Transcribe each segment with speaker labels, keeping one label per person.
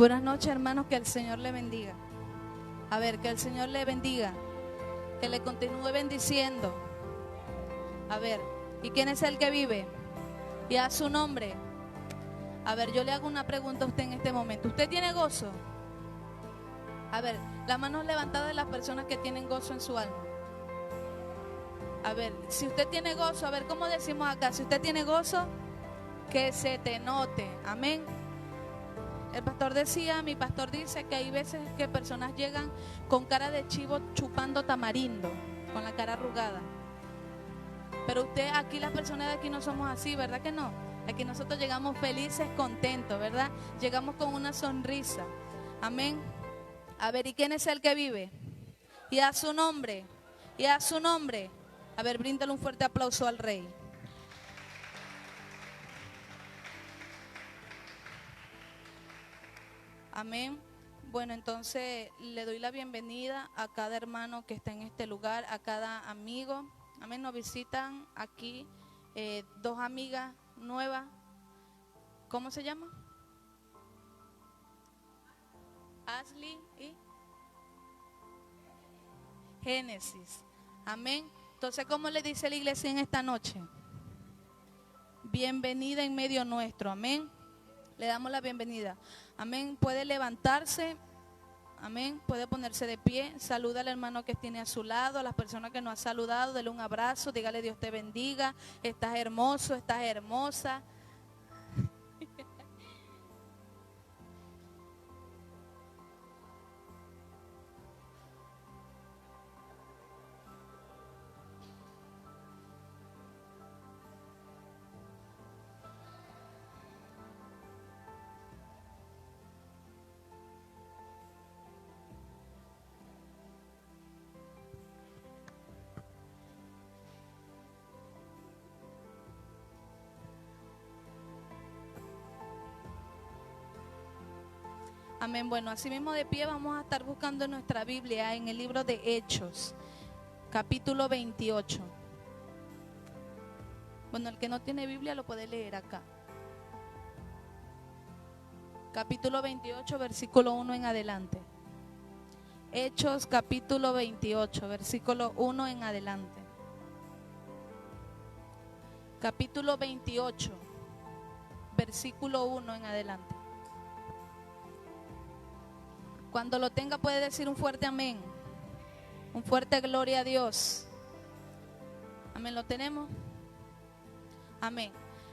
Speaker 1: Buenas noches, hermanos, que el Señor le bendiga. A ver, que el Señor le bendiga, que le continúe bendiciendo. A ver, ¿y quién es el que vive? Y a su nombre. A ver, yo le hago una pregunta a usted en este momento. ¿Usted tiene gozo? A ver, las manos levantadas de las personas que tienen gozo en su alma. A ver, si usted tiene gozo, a ver, ¿cómo decimos acá? Si usted tiene gozo, que se te note. Amén. El pastor decía, mi pastor dice que hay veces que personas llegan con cara de chivo chupando tamarindo, con la cara arrugada. Pero usted, aquí las personas de aquí no somos así, ¿verdad que no? Aquí nosotros llegamos felices, contentos, ¿verdad? Llegamos con una sonrisa. Amén. A ver, ¿y quién es el que vive? Y a su nombre, y a su nombre. A ver, bríndale un fuerte aplauso al Rey. Amén. Bueno, entonces le doy la bienvenida a cada hermano que está en este lugar, a cada amigo. Amén. Nos visitan aquí dos amigas nuevas. ¿Cómo se llama? Ashley y Génesis. Amén. Entonces, ¿cómo le dice la iglesia en esta noche? Bienvenida en medio nuestro. Amén. Le damos la bienvenida. Amén. Puede levantarse. Amén. Puede ponerse de pie. Saluda al hermano que tiene a su lado, a las personas que nos ha saludado. Dele un abrazo. Dígale Dios te bendiga. Estás hermoso, estás hermosa. Amén. Bueno, así mismo de pie vamos a estar buscando en nuestra Biblia en el libro de Hechos, capítulo 28. Bueno, el que no tiene Biblia lo puede leer acá. Capítulo 28, versículo 1 en adelante. Hechos, capítulo 28, versículo 1 en adelante. Capítulo 28, versículo 1 en adelante. Cuando lo tenga puede decir un fuerte amén, un fuerte gloria a Dios. Amén, ¿lo tenemos? Amén.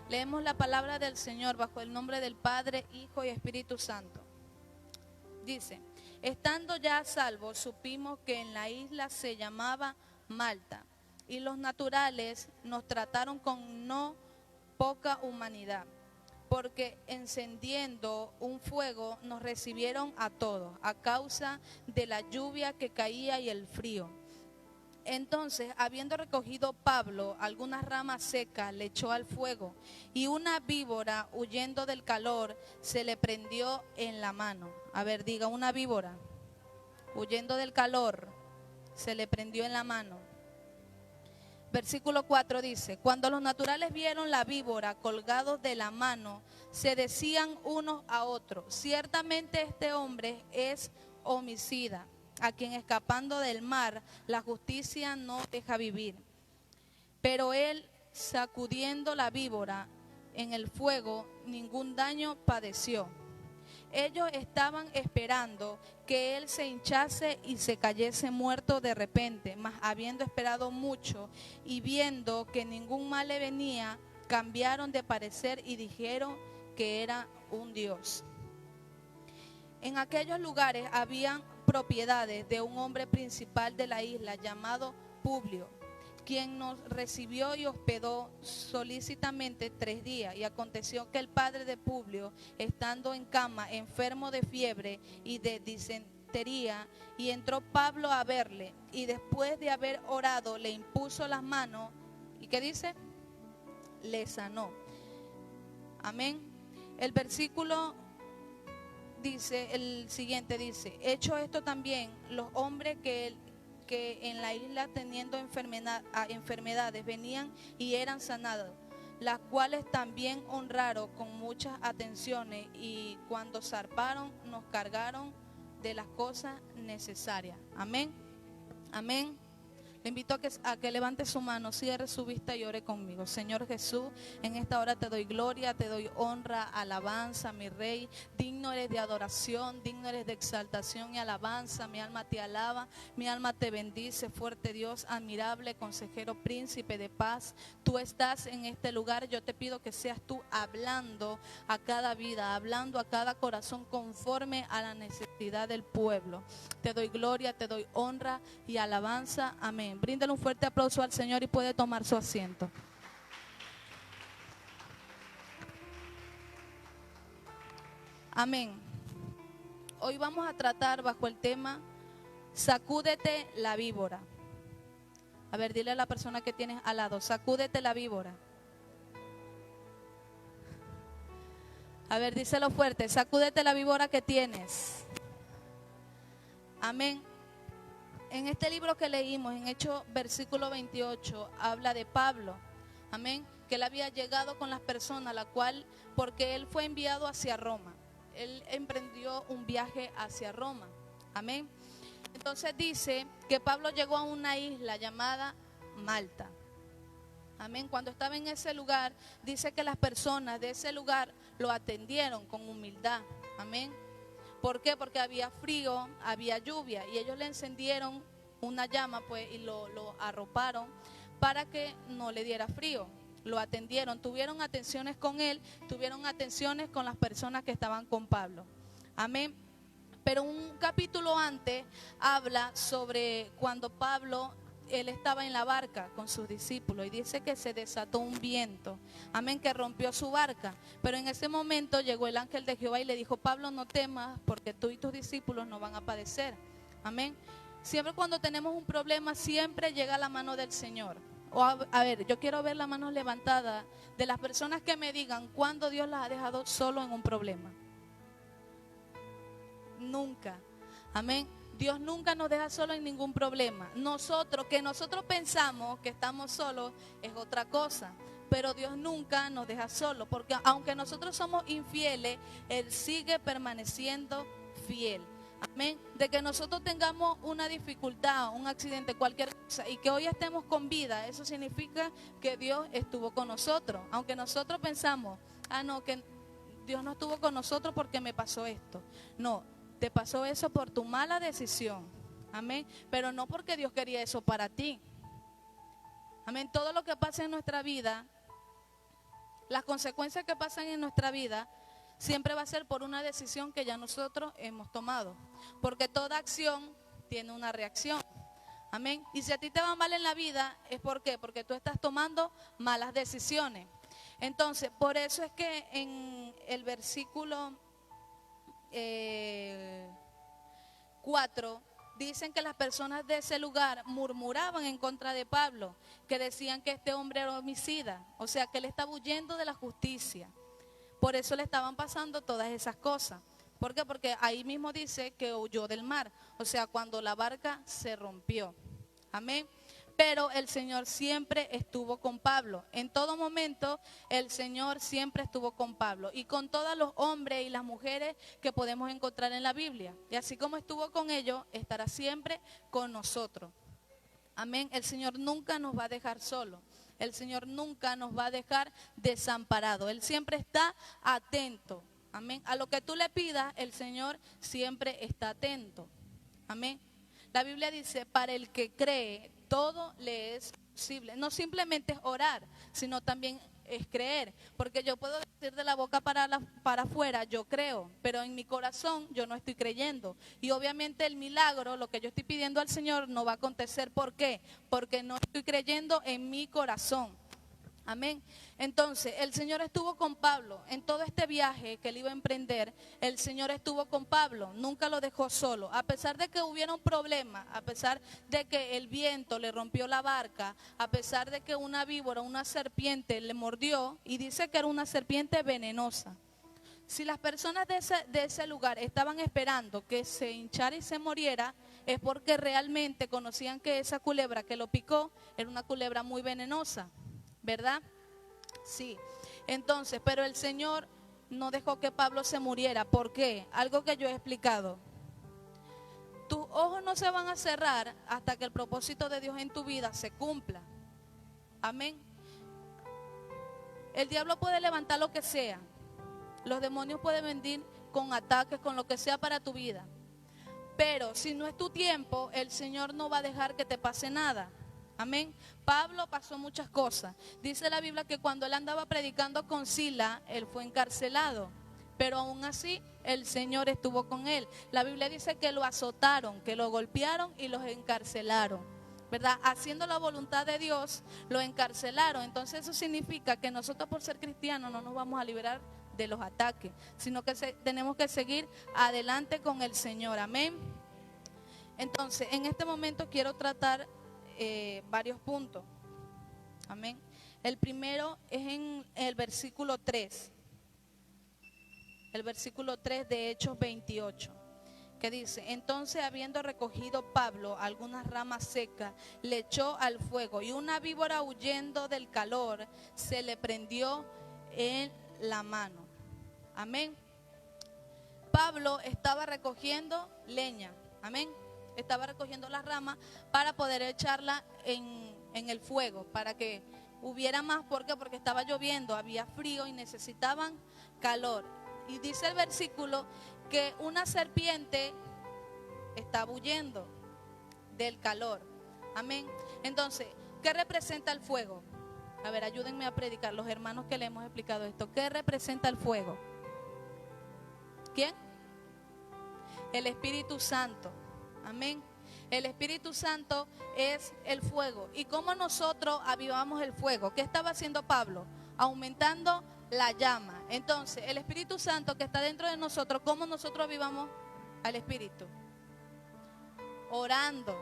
Speaker 1: Leemos la palabra del Señor bajo el nombre del Padre, Hijo y Espíritu Santo. Dice, estando ya a salvo, supimos que en la isla se llamaba Malta, y los naturales nos trataron con no poca humanidad, porque encendiendo un fuego nos recibieron a todos, a causa de la lluvia que caía y el frío. Entonces, habiendo recogido Pablo algunas ramas secas, le echó al fuego, y una víbora, huyendo del calor, se le prendió en la mano. A ver, diga, una víbora, huyendo del calor, se le prendió en la mano. Versículo 4 dice, cuando los naturales vieron la víbora colgados de la mano, se decían unos a otros, ciertamente este hombre es homicida, a quien escapando del mar la justicia no deja vivir. Pero él, sacudiendo la víbora en el fuego, ningún daño padeció. Ellos estaban esperando que él se hinchase y se cayese muerto de repente, mas habiendo esperado mucho y viendo que ningún mal le venía, cambiaron de parecer y dijeron que era un dios. En aquellos lugares habían propiedades de un hombre principal de la isla llamado Publio, quien nos recibió y hospedó solícitamente 3 días. Y aconteció que el padre de Publio, estando en cama, enfermo de fiebre y de disentería, y entró Pablo a verle, y después de haber orado, le impuso las manos, ¿y qué dice? Le sanó. Amén. El versículo dice, el siguiente dice, hecho esto también, los hombres que en la isla teniendo enfermedades venían y eran sanados. las cuales también honraron con muchas atenciones, y cuando zarparon nos cargaron de las cosas necesarias. Amén. Amén. Le invito a que levante su mano, cierre su vista y ore conmigo. Señor Jesús, en esta hora te doy gloria, te doy honra, alabanza, mi Rey. Digno eres de adoración, digno eres de exaltación y alabanza. Mi alma te alaba, mi alma te bendice. Fuerte Dios, admirable, consejero, príncipe de paz. Tú estás en este lugar. Yo te pido que seas tú hablando a cada vida, hablando a cada corazón conforme a la necesidad del pueblo. Te doy gloria, te doy honra y alabanza. Amén. Bríndale un fuerte aplauso al Señor y puede tomar su asiento. Amén. Hoy vamos a tratar bajo el tema sacúdete la víbora. A ver, dile a la persona que tienes al lado, sacúdete la víbora. A ver, díselo fuerte, sacúdete la víbora que tienes. Amén. En este libro que leímos, en Hechos versículo 28, habla de Pablo, amén, que él había llegado con las personas, la cual, porque él fue enviado hacia Roma, él emprendió un viaje hacia Roma, amén. Entonces dice que Pablo llegó a una isla llamada Malta, amén. Cuando estaba en ese lugar, dice que las personas de ese lugar lo atendieron con humildad, amén. ¿Por qué? Porque había frío, había lluvia, y ellos le encendieron una llama, pues, y lo arroparon para que no le diera frío. Lo atendieron, tuvieron atenciones con él, tuvieron atenciones con las personas que estaban con Pablo. Amén. Pero un capítulo antes habla sobre cuando Pablo, él estaba en la barca con sus discípulos y dice que se desató un viento, amén, que rompió su barca. Pero en ese momento llegó el ángel de Jehová y le dijo: Pablo, no temas, porque tú y tus discípulos no van a padecer. Amén. Siempre cuando tenemos un problema, siempre llega la mano del Señor. O a ver, yo quiero ver la mano levantada de las personas que me digan cuándo Dios las ha dejado solo en un problema. Nunca. Amén. Dios nunca nos deja solos en ningún problema. Nosotros pensamos que estamos solos es otra cosa, pero Dios nunca nos deja solos, porque aunque nosotros somos infieles, Él sigue permaneciendo fiel. Amén. De que nosotros tengamos una dificultad, un accidente, cualquier cosa, y que hoy estemos con vida, eso significa que Dios estuvo con nosotros. Aunque nosotros pensamos, no, que Dios no estuvo con nosotros porque me pasó esto. No, te pasó eso por tu mala decisión. Amén. Pero no porque Dios quería eso para ti. Amén. Todo lo que pasa en nuestra vida, las consecuencias que pasan en nuestra vida, siempre va a ser por una decisión que ya nosotros hemos tomado. Porque toda acción tiene una reacción. Amén. Y si a ti te va mal en la vida, ¿es por qué? Porque tú estás tomando malas decisiones. Entonces, por eso es que en el versículo 4 dicen que las personas de ese lugar murmuraban en contra de Pablo, que decían que este hombre era homicida, o sea que él estaba huyendo de la justicia. Por eso le estaban pasando todas esas cosas. ¿Por qué? Porque ahí mismo dice que huyó del mar, o sea, cuando la barca se rompió. Amén. Pero el Señor siempre estuvo con Pablo. En todo momento el Señor siempre estuvo con Pablo y con todos los hombres y las mujeres que podemos encontrar en la Biblia. Y así como estuvo con ellos, estará siempre con nosotros. Amén. El Señor nunca nos va a dejar solos. El Señor nunca nos va a dejar desamparados. Él siempre está atento. Amén. A lo que tú le pidas, el Señor siempre está atento. Amén. La Biblia dice, para el que cree, todo le es posible. No simplemente es orar, sino también es creer. Porque yo puedo decir de la boca para afuera, yo creo, pero en mi corazón yo no estoy creyendo. Y obviamente el milagro, lo que yo estoy pidiendo al Señor, no va a acontecer. ¿Por qué? Porque no estoy creyendo en mi corazón. Amén. Entonces, el Señor estuvo con Pablo en todo este viaje que él iba a emprender. El Señor estuvo con Pablo, nunca lo dejó solo. A pesar de que hubiera un problema, a pesar de que el viento le rompió la barca, a pesar de que una víbora, una serpiente le mordió, y dice que era una serpiente venenosa. Si las personas de ese lugar estaban esperando que se hinchara y se muriera, es porque realmente conocían que esa culebra que lo picó era una culebra muy venenosa, ¿verdad? Sí. Entonces, pero el Señor no dejó que Pablo se muriera. ¿Por qué? Algo que yo he explicado. Tus ojos no se van a cerrar hasta que el propósito de Dios en tu vida se cumpla. Amén. El diablo puede levantar lo que sea. Los demonios pueden venir con ataques, con lo que sea para tu vida. Pero si no es tu tiempo, el Señor no va a dejar que te pase nada. Amén. Pablo pasó muchas cosas. Dice la Biblia que cuando él andaba predicando con Sila, él fue encarcelado. Pero aún así, el Señor estuvo con él. La Biblia dice que lo azotaron, que lo golpearon y los encarcelaron, ¿verdad? Haciendo la voluntad de Dios, lo encarcelaron. Entonces eso significa que nosotros por ser cristianos no nos vamos a liberar de los ataques, sino que tenemos que seguir adelante con el Señor. Amén. Entonces, en este momento quiero tratar varios puntos. Amén. El primero es en el versículo 3. El versículo 3 de Hechos 28. Que dice: entonces, habiendo recogido Pablo algunas ramas secas, le echó al fuego, y una víbora, huyendo del calor, se le prendió en la mano. Amén. Pablo estaba recogiendo leña. Amén. Estaba recogiendo las ramas para poder echarla en el fuego, para que hubiera más. ¿Por qué? Porque estaba lloviendo, había frío y necesitaban calor. Y dice el versículo que una serpiente estaba huyendo del calor. Amén. Entonces, ¿qué representa el fuego? A ver, ayúdenme a predicar, los hermanos que le hemos explicado esto. ¿Qué representa el fuego? ¿Quién? El Espíritu Santo. Amén. El Espíritu Santo es el fuego. ¿Y cómo nosotros avivamos el fuego? ¿Qué estaba haciendo Pablo? Aumentando la llama. Entonces, el Espíritu Santo que está dentro de nosotros, ¿cómo nosotros avivamos al Espíritu? Orando,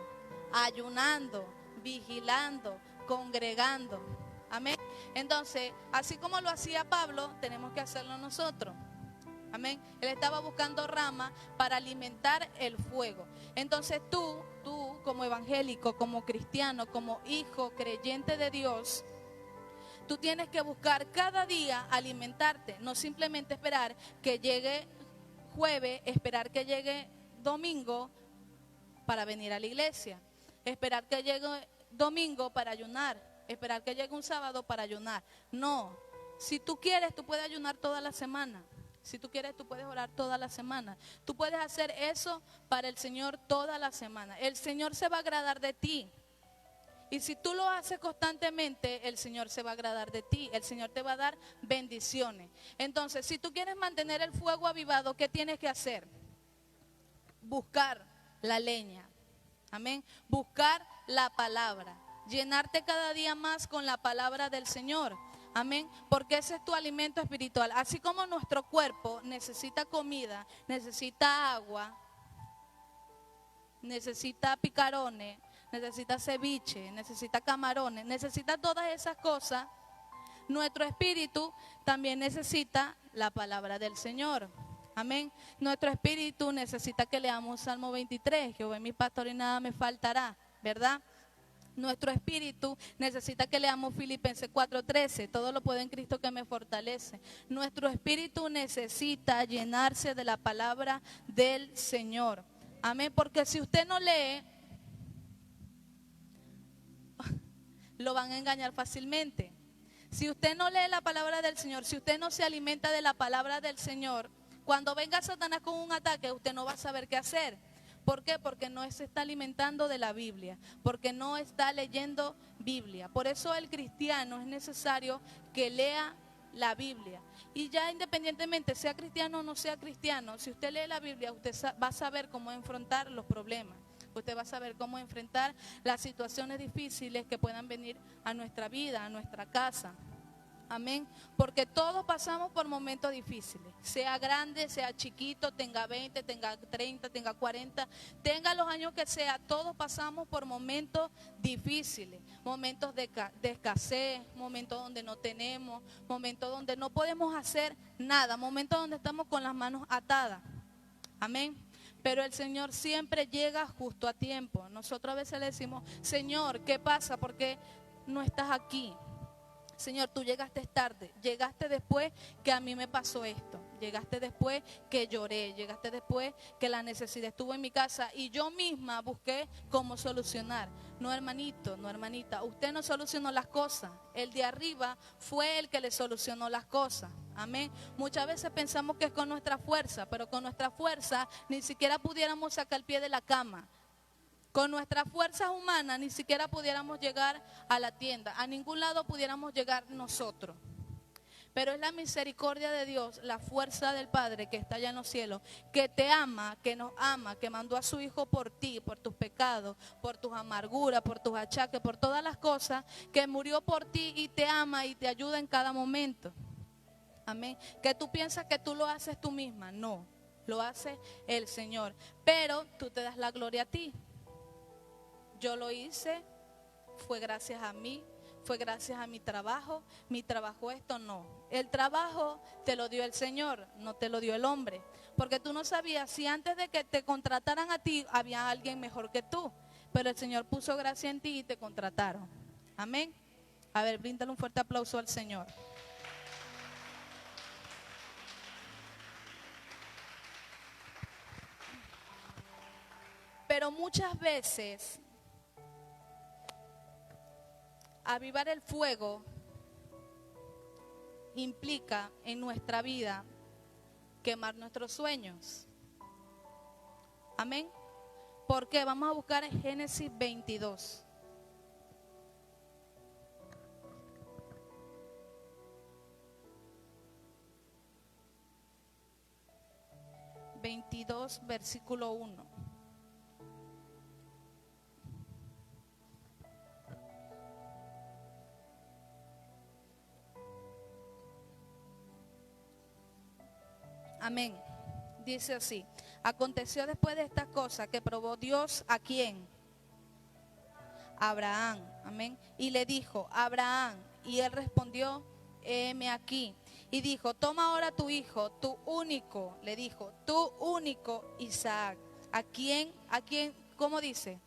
Speaker 1: ayunando, vigilando, congregando. Amén. Entonces, así como lo hacía Pablo, tenemos que hacerlo nosotros. Amén. Él estaba buscando ramas para alimentar el fuego. Entonces tú como evangélico, como cristiano, como hijo creyente de Dios, tú tienes que buscar cada día alimentarte. No simplemente esperar que llegue jueves, esperar que llegue domingo para venir a la iglesia. Esperar que llegue domingo para ayunar. Esperar que llegue un sábado para ayunar. No. Si tú quieres, tú puedes ayunar toda la semana. Si tú quieres, tú puedes orar toda la semana. Tú puedes hacer eso para el Señor toda la semana. El Señor se va a agradar de ti. Y si tú lo haces constantemente, el Señor se va a agradar de ti. El Señor te va a dar bendiciones. Entonces, si tú quieres mantener el fuego avivado, ¿qué tienes que hacer? Buscar la leña. Amén. Buscar la palabra. Llenarte cada día más con la palabra del Señor. Amén, porque ese es tu alimento espiritual. Así como nuestro cuerpo necesita comida, necesita agua, necesita picarones, necesita ceviche, necesita camarones, necesita todas esas cosas, nuestro espíritu también necesita la palabra del Señor. Amén. Nuestro espíritu necesita que leamos Salmo 23, Jehová es mi pastor y nada me faltará, ¿verdad? Nuestro espíritu necesita que leamos Filipenses 4:13, todo lo puedo en Cristo que me fortalece. Nuestro espíritu necesita llenarse de la palabra del Señor. Amén, porque si usted no lee, lo van a engañar fácilmente. Si usted no lee la palabra del Señor, si usted no se alimenta de la palabra del Señor, cuando venga Satanás con un ataque, usted no va a saber qué hacer. ¿Por qué? Porque no se está alimentando de la Biblia, porque no está leyendo Biblia. Por eso el cristiano es necesario que lea la Biblia. Y ya independientemente sea cristiano o no sea cristiano, si usted lee la Biblia, usted va a saber cómo enfrentar los problemas. Usted va a saber cómo enfrentar las situaciones difíciles que puedan venir a nuestra vida, a nuestra casa. Amén, porque todos pasamos por momentos difíciles, sea grande, sea chiquito, tenga 20, tenga 30, tenga 40, tenga los años que sea, todos pasamos por momentos difíciles, momentos de escasez, momentos donde no tenemos, momentos donde no podemos hacer nada, momentos donde estamos con las manos atadas. Amén. Pero el Señor siempre llega justo a tiempo. Nosotros a veces le decimos: Señor, ¿qué pasa? ¿Por qué no estás aquí? Señor, tú llegaste tarde, llegaste después que a mí me pasó esto, llegaste después que lloré, llegaste después que la necesidad estuvo en mi casa y yo misma busqué cómo solucionar. No, hermanito, no, hermanita, usted no solucionó las cosas, el de arriba fue el que le solucionó las cosas. Amén. Muchas veces pensamos que es con nuestra fuerza, pero con nuestra fuerza ni siquiera pudiéramos sacar el pie de la cama. Con nuestras fuerzas humanas ni siquiera pudiéramos llegar a la tienda, a ningún lado pudiéramos llegar nosotros. Pero es la misericordia de Dios, la fuerza del Padre que está allá en los cielos, que te ama, que nos ama, que mandó a su Hijo por ti, por tus pecados, por tus amarguras, por tus achaques, por todas las cosas, que murió por ti y te ama y te ayuda en cada momento. Amén. Que tú piensas que tú lo haces tú misma, no, lo hace el Señor. Pero tú te das la gloria a ti. Yo lo hice, fue gracias a mí, fue gracias a mi trabajo esto no. El trabajo te lo dio el Señor, no te lo dio el hombre. Porque tú no sabías si antes de que te contrataran a ti había alguien mejor que tú. Pero el Señor puso gracia en ti y te contrataron. Amén. A ver, bríndale un fuerte aplauso al Señor. Pero muchas veces avivar el fuego implica en nuestra vida quemar nuestros sueños. Amén. ¿Por qué? Vamos a buscar en Génesis 22. Versículo 1. Amén. Dice así: aconteció después de estas cosas que probó Dios ¿a quién? Abraham. Amén. Y le dijo: Abraham. Y él respondió: heme aquí. Y dijo: toma ahora tu hijo, tu único, le dijo, tu único Isaac. ¿A quién? ¿Cómo dice?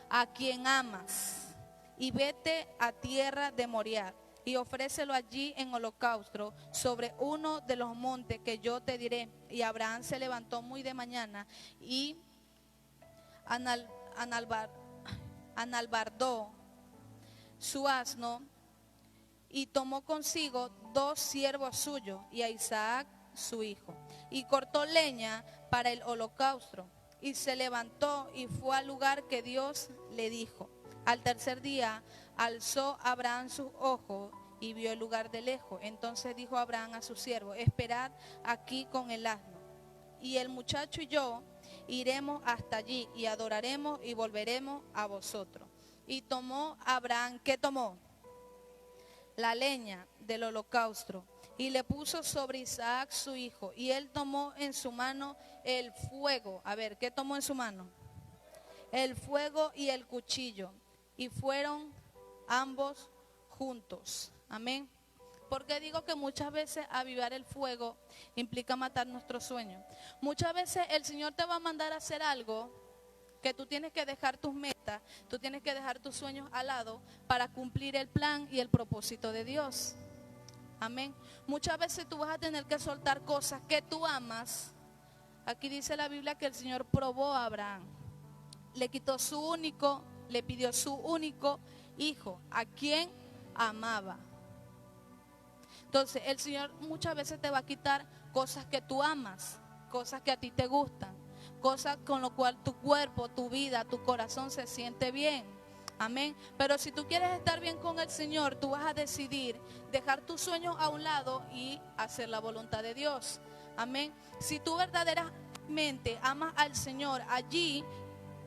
Speaker 1: A quien amas. Y vete a tierra de Moriah y ofrécelo allí en holocausto sobre uno de los montes que yo te diré. Y Abraham se levantó muy de mañana y analbardó su asno y tomó consigo 2 siervos suyos y a Isaac su hijo, y cortó leña para el holocausto y se levantó y fue al lugar que Dios le dijo. Al tercer día alzó Abraham sus ojos y vio el lugar de lejos. Entonces dijo Abraham a su siervo: esperad aquí con el asno, y el muchacho y yo iremos hasta allí y adoraremos y volveremos a vosotros. Y tomó Abraham, ¿qué tomó? La leña del holocausto y le puso sobre Isaac su hijo, y él tomó en su mano el fuego. A ver, ¿qué tomó en su mano? El fuego y el cuchillo, y fueron ambos juntos. Amén. Porque digo que muchas veces avivar el fuego implica matar nuestros sueños. Muchas veces el Señor te va a mandar a hacer algo que tú tienes que dejar tus metas, tú tienes que dejar tus sueños al lado para cumplir el plan y el propósito de Dios. Amén. Muchas veces tú vas a tener que soltar cosas que tú amas. Aquí dice la Biblia que el Señor probó a Abraham. Le quitó su único, le pidió su único hijo, a quien amaba. Entonces el Señor muchas veces te va a quitar cosas que tú amas, cosas que a ti te gustan, cosas con lo cual tu cuerpo, tu vida, tu corazón se siente bien. Amén. Pero si tú quieres estar bien con el Señor, tú vas a decidir dejar tus sueños a un lado y hacer la voluntad de Dios. Amén. Si tú verdaderamente amas al Señor, allí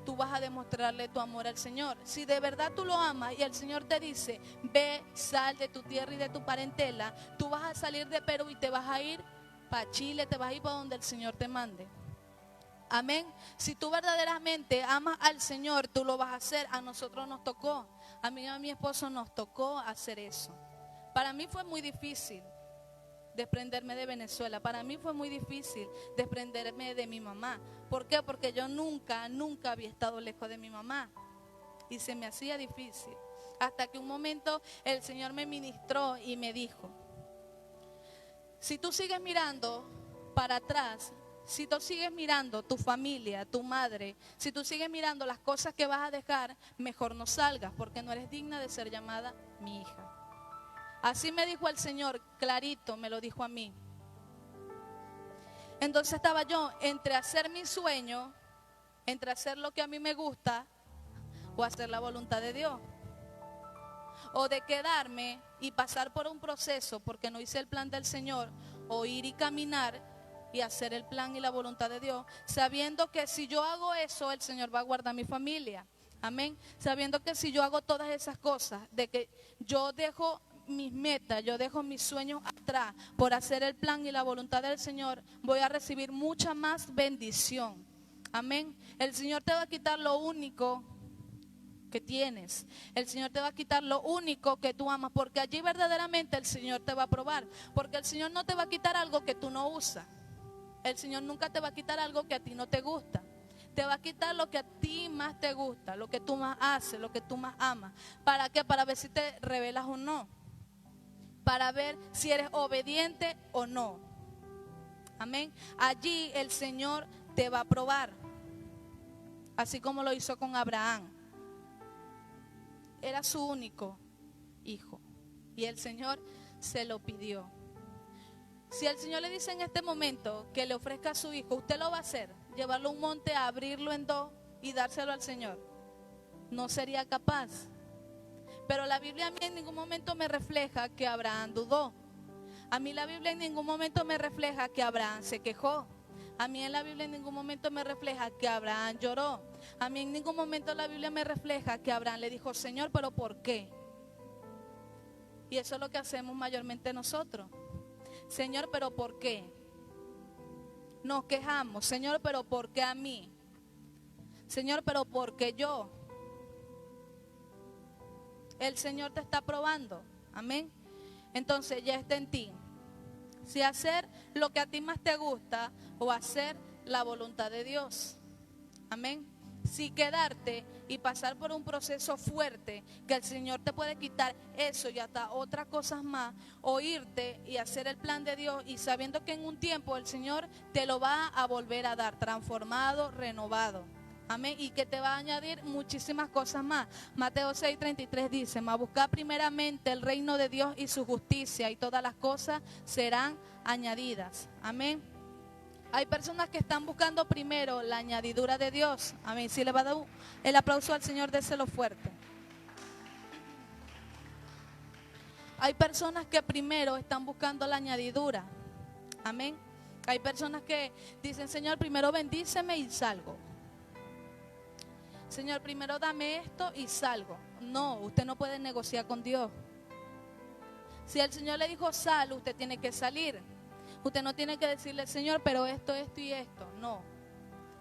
Speaker 1: tú vas a demostrarle tu amor al Señor. Si de verdad tú lo amas y el Señor te dice: ve, sal de tu tierra y de tu parentela, tú vas a salir de Perú y te vas a ir para Chile, te vas a ir para donde el Señor te mande. Amén. Si tú verdaderamente amas al Señor, tú lo vas a hacer. A nosotros nos tocó, a mí y a mi esposo nos tocó hacer eso. Para mí fue muy difícil desprenderme de Venezuela. Para mí fue muy difícil desprenderme de mi mamá. ¿Por qué? Porque yo nunca había estado lejos de mi mamá y se me hacía difícil. Hasta que un momento el Señor me ministró y me dijo: si tú sigues mirando para atrás, si tú sigues mirando tu familia, tu madre, si tú sigues mirando las cosas que vas a dejar, mejor no salgas, porque no eres digna de ser llamada mi hija. Así me dijo el Señor, clarito me lo dijo a mí. Entonces estaba yo entre hacer mi sueño, entre hacer lo que a mí me gusta, o hacer la voluntad de Dios. O de quedarme y pasar por un proceso porque no hice el plan del Señor, o ir y caminar y hacer el plan y la voluntad de Dios, sabiendo que si yo hago eso, el Señor va a guardar mi familia. Amén. Sabiendo que si yo hago todas esas cosas, de que yo dejo mis metas, yo dejo mis sueños atrás por hacer el plan y la voluntad del Señor, voy a recibir mucha más bendición. Amén. El Señor te va a quitar lo único que tienes. El Señor te va a quitar lo único que tú amas, porque allí verdaderamente el Señor te va a probar, porque el Señor no te va a quitar algo que tú no usas. El Señor nunca te va a quitar algo que a ti no te gusta. Te va a quitar lo que a ti más te gusta, lo que tú más haces, lo que tú más amas. ¿Para qué? Para ver si te rebelas o no, para ver si eres obediente o no. Amén. Allí el Señor te va a probar, así como lo hizo con Abraham. Era su único hijo y el Señor se lo pidió. Si el Señor le dice en este momento que le ofrezca a su hijo, ¿usted lo va a hacer? Llevarlo a un monte, abrirlo en dos y dárselo al Señor. No sería capaz. Pero la Biblia a mí en ningún momento me refleja que Abraham dudó. A mí la Biblia en ningún momento me refleja que Abraham se quejó. A mí en la Biblia en ningún momento me refleja que Abraham lloró. A mí en ningún momento la Biblia me refleja que Abraham le dijo: Señor, ¿pero por qué? Y eso es lo que hacemos mayormente nosotros. Señor, ¿pero por qué? Nos quejamos. Señor, ¿pero por qué a mí? Señor, ¿pero por qué yo? El Señor te está probando. Amén. Entonces ya está en ti. Si hacer lo que a ti más te gusta o hacer la voluntad de Dios. Amén. Si quedarte y pasar por un proceso fuerte que el Señor te puede quitar eso y hasta otras cosas más, o irte y hacer el plan de Dios y sabiendo que en un tiempo el Señor te lo va a volver a dar transformado, renovado. Amén. Y que te va a añadir muchísimas cosas más. Mateo 6:33 dice: mas buscad primeramente el reino de Dios y su justicia, y todas las cosas serán añadidas. Amén. Hay personas que están buscando primero la añadidura de Dios. Amén. Si le va a dar el aplauso al Señor, déselo fuerte. Hay personas que primero están buscando la añadidura. Amén. Hay personas que dicen: Señor, primero bendíceme y salgo. Señor, primero dame esto y salgo. No, usted no puede negociar con Dios. Si el Señor le dijo sal, usted tiene que salir. Usted no tiene que decirle: Señor, pero esto y esto. No,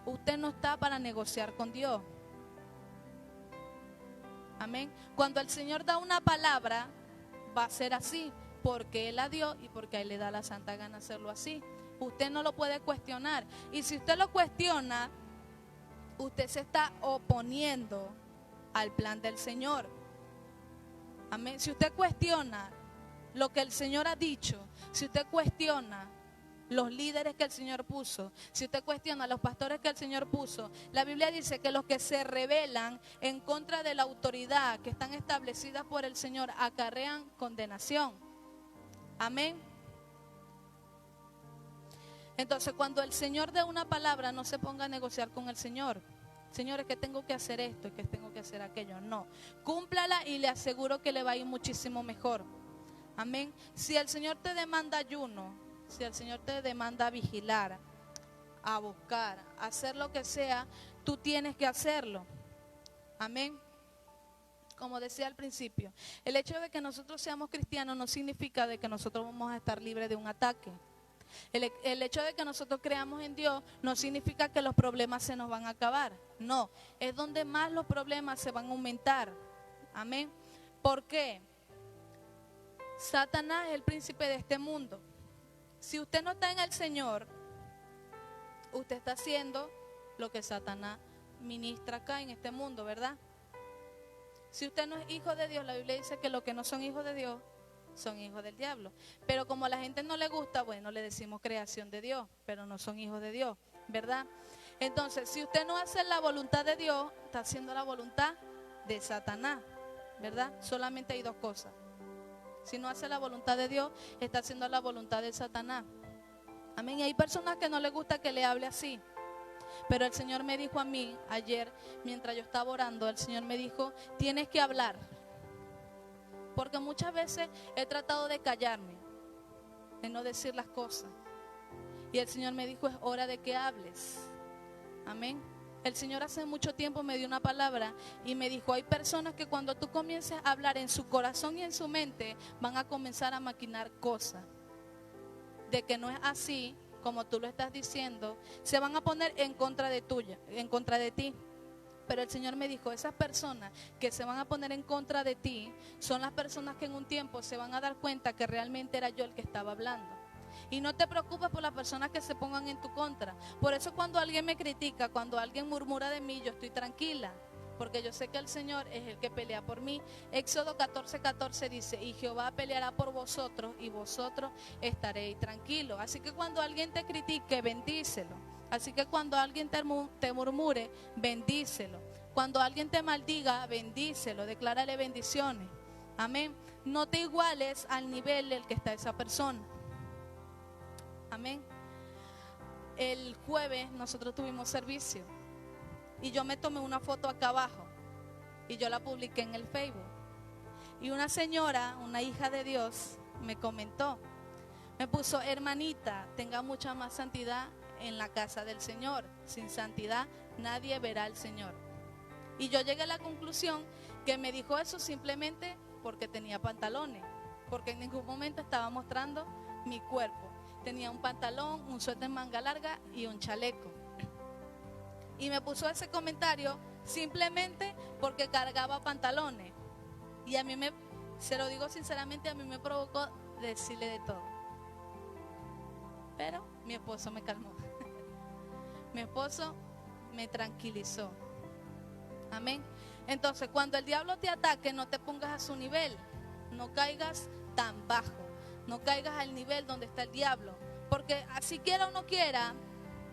Speaker 1: usted no está para negociar con Dios. Amén. Cuando el Señor da una palabra, va a ser así, porque Él la dio y porque a Él le da la santa gana hacerlo así. Usted no lo puede cuestionar. Y si usted lo cuestiona, usted se está oponiendo al plan del Señor. Amén. Si usted cuestiona lo que el Señor ha dicho, si usted cuestiona los líderes que el Señor puso, si usted cuestiona los pastores que el Señor puso, la Biblia dice que los que se rebelan en contra de la autoridad que están establecidas por el Señor acarrean condenación. Amén. Entonces, cuando el Señor dé una palabra, no se ponga a negociar con el Señor. Señor, es que tengo que hacer esto, es que tengo que hacer aquello. No, cúmplala y le aseguro que le va a ir muchísimo mejor. Amén. Si el Señor te demanda ayuno, si el Señor te demanda vigilar, a buscar, a hacer lo que sea, tú tienes que hacerlo. Amén. Como decía al principio, el hecho de que nosotros seamos cristianos no significa de que nosotros vamos a estar libres de un ataque. El hecho de que nosotros creamos en Dios no significa que los problemas se nos van a acabar. No, es donde más los problemas se van a aumentar. Amén. ¿Por qué? Satanás es el príncipe de este mundo. Si usted no está en el Señor, usted está haciendo lo que Satanás ministra acá en este mundo, ¿verdad? Si usted no es hijo de Dios, la Biblia dice que los que no son hijos de Dios son hijos del diablo. Pero como a la gente no le gusta, bueno, le decimos creación de Dios, pero no son hijos de Dios, ¿verdad? Entonces, si usted no hace la voluntad de Dios, está haciendo la voluntad de Satanás, ¿verdad? Solamente hay dos cosas. Si no hace la voluntad de Dios, está haciendo la voluntad de Satanás. Amén. Y hay personas que no les gusta que le hable así. Pero el Señor me dijo a mí ayer, mientras yo estaba orando, el Señor me dijo, tienes que hablar. Porque muchas veces he tratado de callarme, de no decir las cosas. Y el Señor me dijo, es hora de que hables. Amén. El Señor hace mucho tiempo me dio una palabra y me dijo, hay personas que cuando tú comiences a hablar en su corazón y en su mente, van a comenzar a maquinar cosas. De que no es así como tú lo estás diciendo, se van a poner en contra de tuya, en contra de ti. Pero el Señor me dijo, esas personas que se van a poner en contra de ti, son las personas que en un tiempo se van a dar cuenta que realmente era yo el que estaba hablando. Y no te preocupes por las personas que se pongan en tu contra. Por eso cuando alguien me critica, cuando alguien murmura de mí, yo estoy tranquila. Porque yo sé que el Señor es el que pelea por mí. Éxodo 14:14 dice, y Jehová peleará por vosotros y vosotros estaréis tranquilos. Así que cuando alguien te critique, bendícelo. Así que cuando alguien te murmure, bendícelo. Cuando alguien te maldiga, bendícelo. Declárale bendiciones. Amén. No te iguales al nivel del que está esa persona. Amén. El jueves nosotros tuvimos servicio y yo me tomé una foto acá abajo y yo la publiqué en el Facebook. Y una señora, una hija de Dios, me comentó, me puso, hermanita, tenga mucha más santidad en la casa del Señor. Sin santidad nadie verá al Señor. Y yo llegué a la conclusión que me dijo eso simplemente porque tenía pantalones, porque en ningún momento estaba mostrando mi cuerpo. Tenía un pantalón, un suéter en manga larga y un chaleco. Y me puso ese comentario simplemente porque cargaba pantalones. Y a mí se lo digo sinceramente, a mí me provocó decirle de todo. Pero mi esposo me calmó. Mi esposo me tranquilizó. Amén. Entonces, cuando el diablo te ataque, no te pongas a su nivel. No caigas tan bajo. No caigas al nivel donde está el diablo. Porque así quiera o no quiera,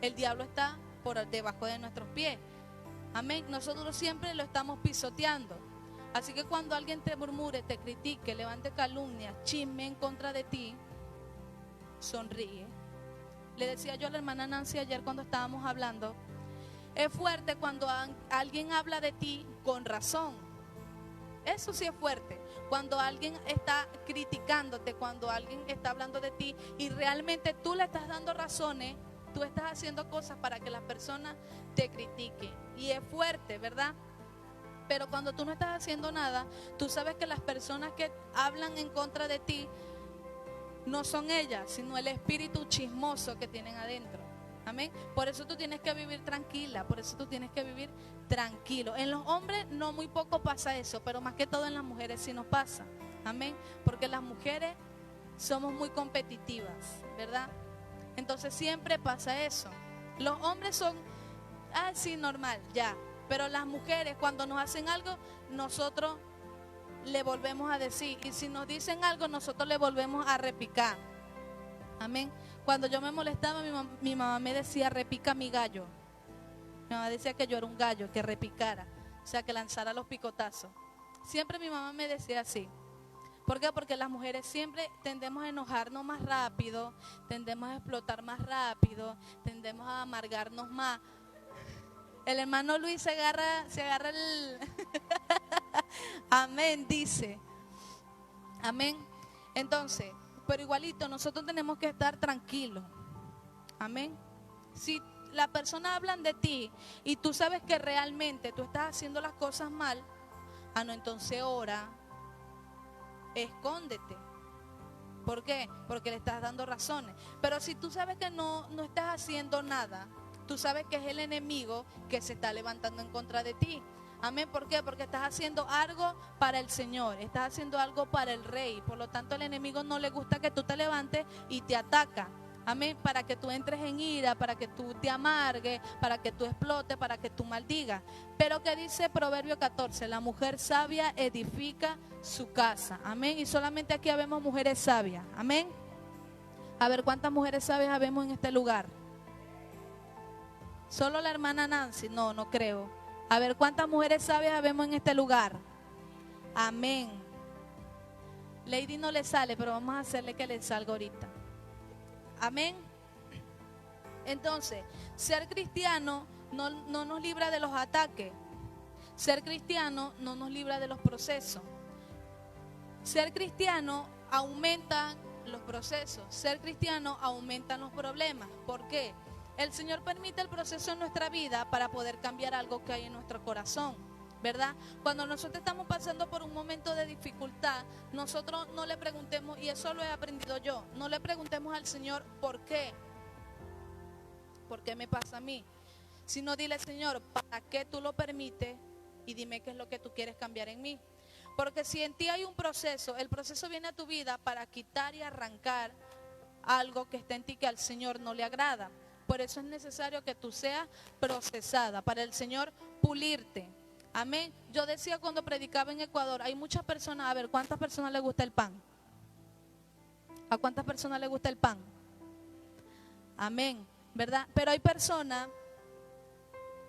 Speaker 1: el diablo está por debajo de nuestros pies. Amén. Nosotros siempre lo estamos pisoteando. Así que cuando alguien te murmure, te critique, levante calumnia, chisme en contra de ti, sonríe. Le decía yo a la hermana Nancy ayer cuando estábamos hablando, es fuerte cuando alguien habla de ti con razón. Eso sí es fuerte. Cuando alguien está criticándote, cuando alguien está hablando de ti y realmente tú le estás dando razones, tú estás haciendo cosas para que las personas te critiquen. Y es fuerte, ¿verdad? Pero cuando tú no estás haciendo nada, tú sabes que las personas que hablan en contra de ti no son ellas, sino el espíritu chismoso que tienen adentro. Amén. Por eso tú tienes que vivir tranquila, por eso tú tienes que vivir tranquilo. En los hombres no muy poco pasa eso, pero más que todo en las mujeres sí nos pasa. Amén. Porque las mujeres somos muy competitivas, ¿verdad? Entonces siempre pasa eso. Los hombres son, sí, normal, ya. Pero las mujeres cuando nos hacen algo, nosotros le volvemos a decir. Y si nos dicen algo, nosotros le volvemos a repicar. Amén. Cuando yo me molestaba, mi mamá me decía, repica mi gallo. Mi mamá decía que yo era un gallo, que repicara. O sea, que lanzara los picotazos. Siempre mi mamá me decía así. ¿Por qué? Porque las mujeres siempre tendemos a enojarnos más rápido, tendemos a explotar más rápido, tendemos a amargarnos más. El hermano Luis se agarra el... Amén, dice. Amén. Entonces, pero igualito, nosotros tenemos que estar tranquilos. Amén. Si la persona habla de ti y tú sabes que realmente tú estás haciendo las cosas mal, no, entonces ora, escóndete. ¿Por qué? Porque le estás dando razones. Pero si tú sabes que no estás haciendo nada, tú sabes que es el enemigo que se está levantando en contra de ti. Amén. ¿Por qué? Porque estás haciendo algo para el Señor, estás haciendo algo para el Rey. Por lo tanto, el enemigo no le gusta que tú te levantes y te ataca. Amén. Para que tú entres en ira, para que tú te amargues, para que tú explotes, para que tú maldigas. Pero que dice Proverbio 14, la mujer sabia edifica su casa. Amén. Y solamente aquí habemos mujeres sabias. Amén. A ver, ¿cuántas mujeres sabias habemos en este lugar? ¿Solo la hermana Nancy? No, no creo. A ver, ¿cuántas mujeres sabias habemos en este lugar? Amén. Lady no le sale, pero vamos a hacerle que le salga ahorita. Amén. Entonces, ser cristiano no nos libra de los ataques. Ser cristiano no nos libra de los procesos. Ser cristiano aumenta los procesos. Ser cristiano aumenta los problemas. ¿Por qué? El Señor permite el proceso en nuestra vida para poder cambiar algo que hay en nuestro corazón, ¿verdad? Cuando nosotros estamos pasando por un momento de dificultad, nosotros no le preguntemos, y eso lo he aprendido yo, no le preguntemos al Señor ¿por qué? ¿Por qué me pasa a mí? Sino dile, Señor, ¿para qué tú lo permites? Y dime qué es lo que tú quieres cambiar en mí. Porque si en ti hay un proceso, el proceso viene a tu vida para quitar y arrancar algo que está en ti que al Señor no le agrada. Por eso es necesario que tú seas procesada, para el Señor pulirte. Amén. Yo decía cuando predicaba en Ecuador, hay muchas personas, a ver, ¿cuántas personas les gusta el pan? ¿A cuántas personas les gusta el pan? Amén, ¿verdad? Pero hay personas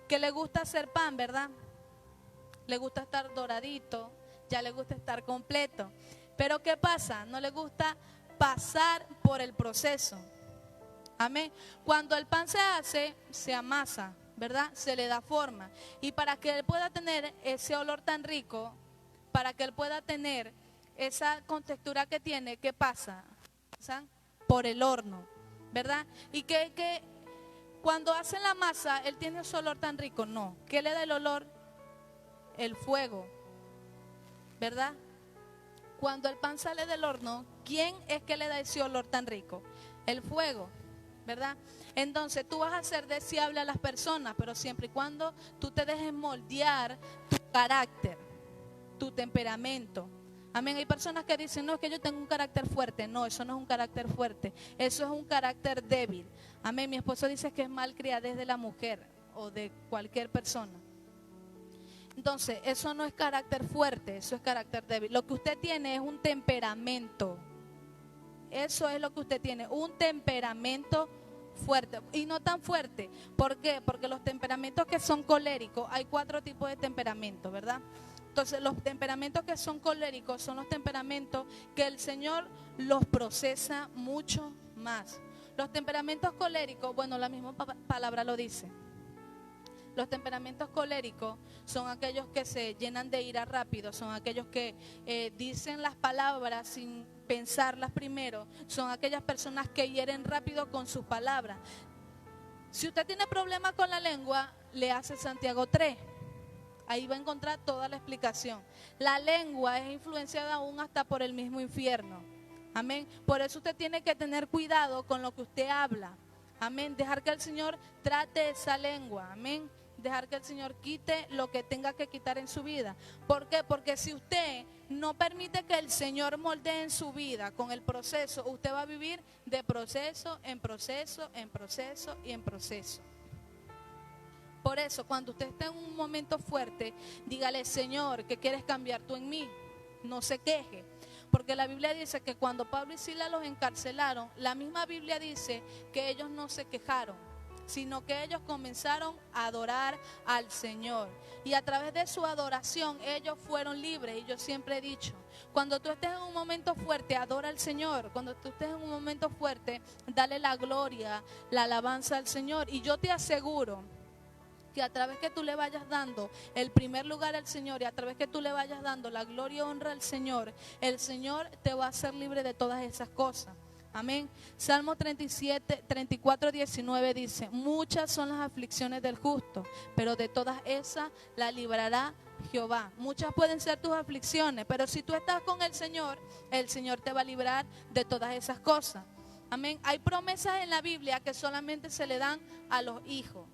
Speaker 1: que les gusta hacer pan, ¿verdad? Les gusta estar doradito, ya les gusta estar completo. Pero ¿qué pasa? No les gusta pasar por el proceso. Amén. Cuando el pan se hace, se amasa, ¿verdad? Se le da forma. Y para que él pueda tener ese olor tan rico, para que él pueda tener esa contextura que tiene, ¿qué pasa? ¿Saben? Por el horno, ¿verdad? Y que cuando hacen la masa, él tiene ese olor tan rico. No. ¿Qué le da el olor? El fuego, ¿verdad? Cuando el pan sale del horno, ¿quién es que le da ese olor tan rico? El fuego, ¿verdad? Entonces tú vas a ser deseable a las personas, pero siempre y cuando tú te dejes moldear tu carácter, tu temperamento. Amén. Hay personas que dicen, no, es que yo tengo un carácter fuerte. No, eso no es un carácter fuerte, eso es un carácter débil. Amén. Mi esposo dice que es malcriadez de la mujer o de cualquier persona. Entonces, eso no es carácter fuerte, eso es carácter débil. Lo que usted tiene es un temperamento. Eso es lo que usted tiene, un temperamento fuerte y no tan fuerte. ¿Por qué? Porque los temperamentos que son coléricos, hay 4 tipos de temperamentos, ¿verdad? Entonces, los temperamentos que son coléricos son los temperamentos que el Señor los procesa mucho más. Los temperamentos coléricos, bueno, la misma palabra lo dice. Los temperamentos coléricos son aquellos que se llenan de ira rápido, son aquellos que dicen las palabras sin pensarlas primero, son aquellas personas que hieren rápido con sus palabras. Si usted tiene problemas con la lengua, le hace Santiago 3. Ahí va a encontrar toda la explicación. La lengua es influenciada aún hasta por el mismo infierno. Amén. Por eso usted tiene que tener cuidado con lo que usted habla. Amén. Dejar que el Señor trate esa lengua. Amén. Dejar que el Señor quite lo que tenga que quitar en su vida. ¿Por qué? Porque si usted no permite que el Señor moldee en su vida con el proceso, usted va a vivir de proceso en proceso, en proceso y en proceso. Por eso, cuando usted esté en un momento fuerte, dígale, Señor, ¿qué quieres cambiar tú en mí? No se queje. Porque la Biblia dice que cuando Pablo y Silas los encarcelaron, la misma Biblia dice que ellos no se quejaron, sino que ellos comenzaron a adorar al Señor. Y a través de su adoración ellos fueron libres. Y yo siempre he dicho, cuando tú estés en un momento fuerte, adora al Señor. Cuando tú estés en un momento fuerte, dale la gloria, la alabanza al Señor. Y yo te aseguro que a través que tú le vayas dando el primer lugar al Señor y a través que tú le vayas dando la gloria y honra al Señor, el Señor te va a hacer libre de todas esas cosas. Amén. Salmo 34, 19 dice, muchas son las aflicciones del justo, pero de todas esas la librará Jehová. Muchas pueden ser tus aflicciones, pero si tú estás con el Señor te va a librar de todas esas cosas. Amén. Hay promesas en la Biblia que solamente se le dan a los hijos.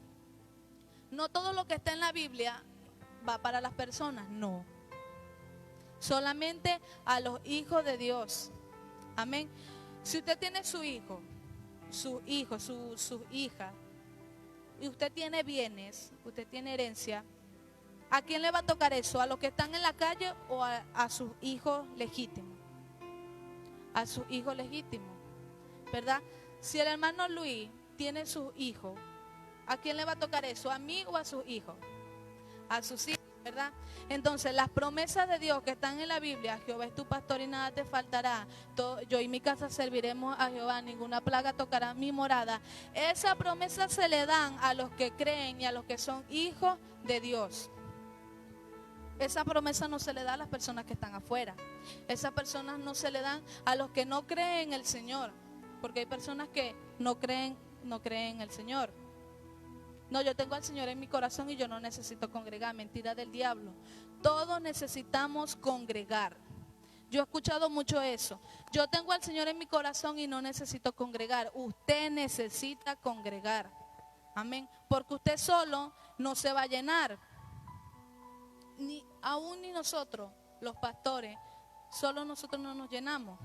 Speaker 1: No todo lo que está en la Biblia va para las personas, no. Solamente a los hijos de Dios. Amén. Si usted tiene su hijo sus hijos, sus hijas, y usted tiene bienes, usted tiene herencia, ¿a quién le va a tocar eso? ¿A los que están en la calle o a sus hijos legítimos? A sus hijos legítimos, ¿verdad? Si el hermano Luis tiene sus hijos, ¿a quién le va a tocar eso? ¿A mí o a sus hijos? A sus hijos, ¿verdad? Entonces las promesas de Dios que están en la Biblia: Jehová es tu pastor y nada te faltará, yo y mi casa serviremos a Jehová, ninguna plaga tocará mi morada. Esa promesa se le dan a los que creen y a los que son hijos de Dios. Esa promesa no se le da a las personas que están afuera. Esas personas no se le dan a los que no creen en el Señor, porque hay personas que no creen en el Señor. No, yo tengo al Señor en mi corazón y yo no necesito congregar. Mentira del diablo. Todos necesitamos congregar. Yo he escuchado mucho eso. Yo tengo al Señor en mi corazón y no necesito congregar. Usted necesita congregar. Amén. Porque usted solo no se va a llenar. Ni nosotros, los pastores, solo nosotros no nos llenamos.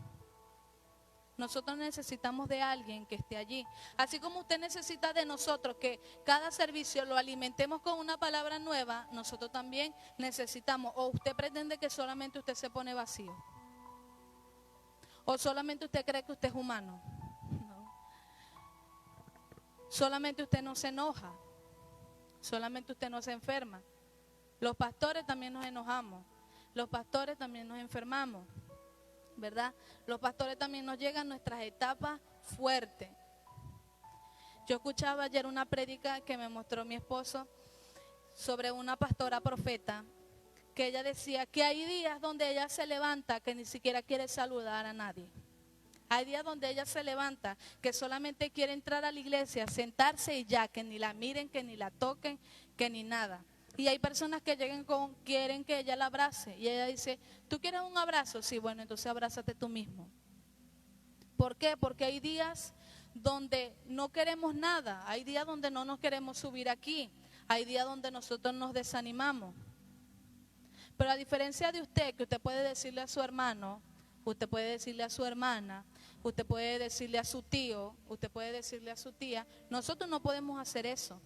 Speaker 1: Nosotros necesitamos de alguien que esté allí. Así como usted necesita de nosotros que cada servicio lo alimentemos con una palabra nueva, nosotros también necesitamos. ¿O usted pretende que solamente usted se pone vacío? ¿O solamente usted cree que usted es humano? No. Solamente usted no se enoja. Solamente usted no se enferma. Los pastores también nos enojamos. Los pastores también nos enfermamos, ¿verdad? Los pastores también nos llegan nuestras etapas fuertes. Yo escuchaba ayer una prédica que me mostró mi esposo sobre una pastora profeta, que ella decía que hay días donde ella se levanta que ni siquiera quiere saludar a nadie. Hay días donde ella se levanta que solamente quiere entrar a la iglesia, sentarse y ya, que ni la miren, que ni la toquen, que ni nada. Y hay personas que quieren que ella la abrace. Y ella dice: ¿tú quieres un abrazo? Sí, bueno, entonces abrázate tú mismo. ¿Por qué? Porque hay días donde no queremos nada. Hay días donde no nos queremos subir aquí. Hay días donde nosotros nos desanimamos. Pero a diferencia de usted, que usted puede decirle a su hermano, usted puede decirle a su hermana, usted puede decirle a su tío, usted puede decirle a su tía, nosotros no podemos hacer eso.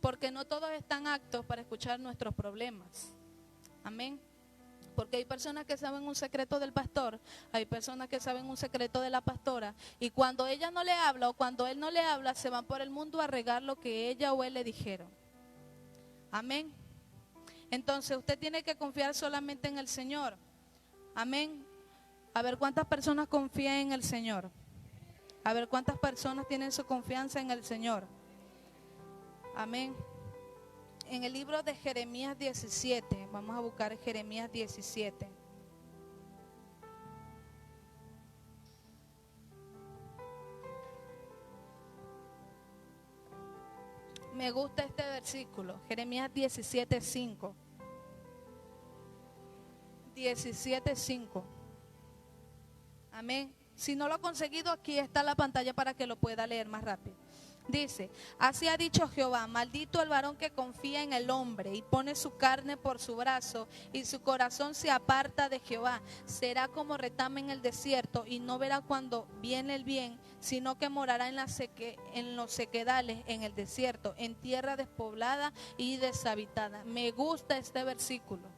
Speaker 1: Porque no todos están aptos para escuchar nuestros problemas. Amén. Porque hay personas que saben un secreto del pastor, hay personas que saben un secreto de la pastora, y cuando ella no le habla o cuando él no le habla, se van por el mundo a regar lo que ella o él le dijeron. Amén. Entonces usted tiene que confiar solamente en el Señor. Amén. A ver cuántas personas confían en el Señor. A ver cuántas personas tienen su confianza en el Señor. Amén. En el libro de Jeremías 17, vamos a buscar Jeremías 17. Me gusta este versículo, Jeremías 17:5. 17:5. Amén. Si no lo ha conseguido, aquí está la pantalla para que lo pueda leer más rápido. Dice: así ha dicho Jehová, maldito el varón que confía en el hombre y pone su carne por su brazo y su corazón se aparta de Jehová. Será como retama en el desierto y no verá cuando viene el bien, sino que morará en los sequedales, en el desierto, en tierra despoblada y deshabitada. Me gusta este versículo.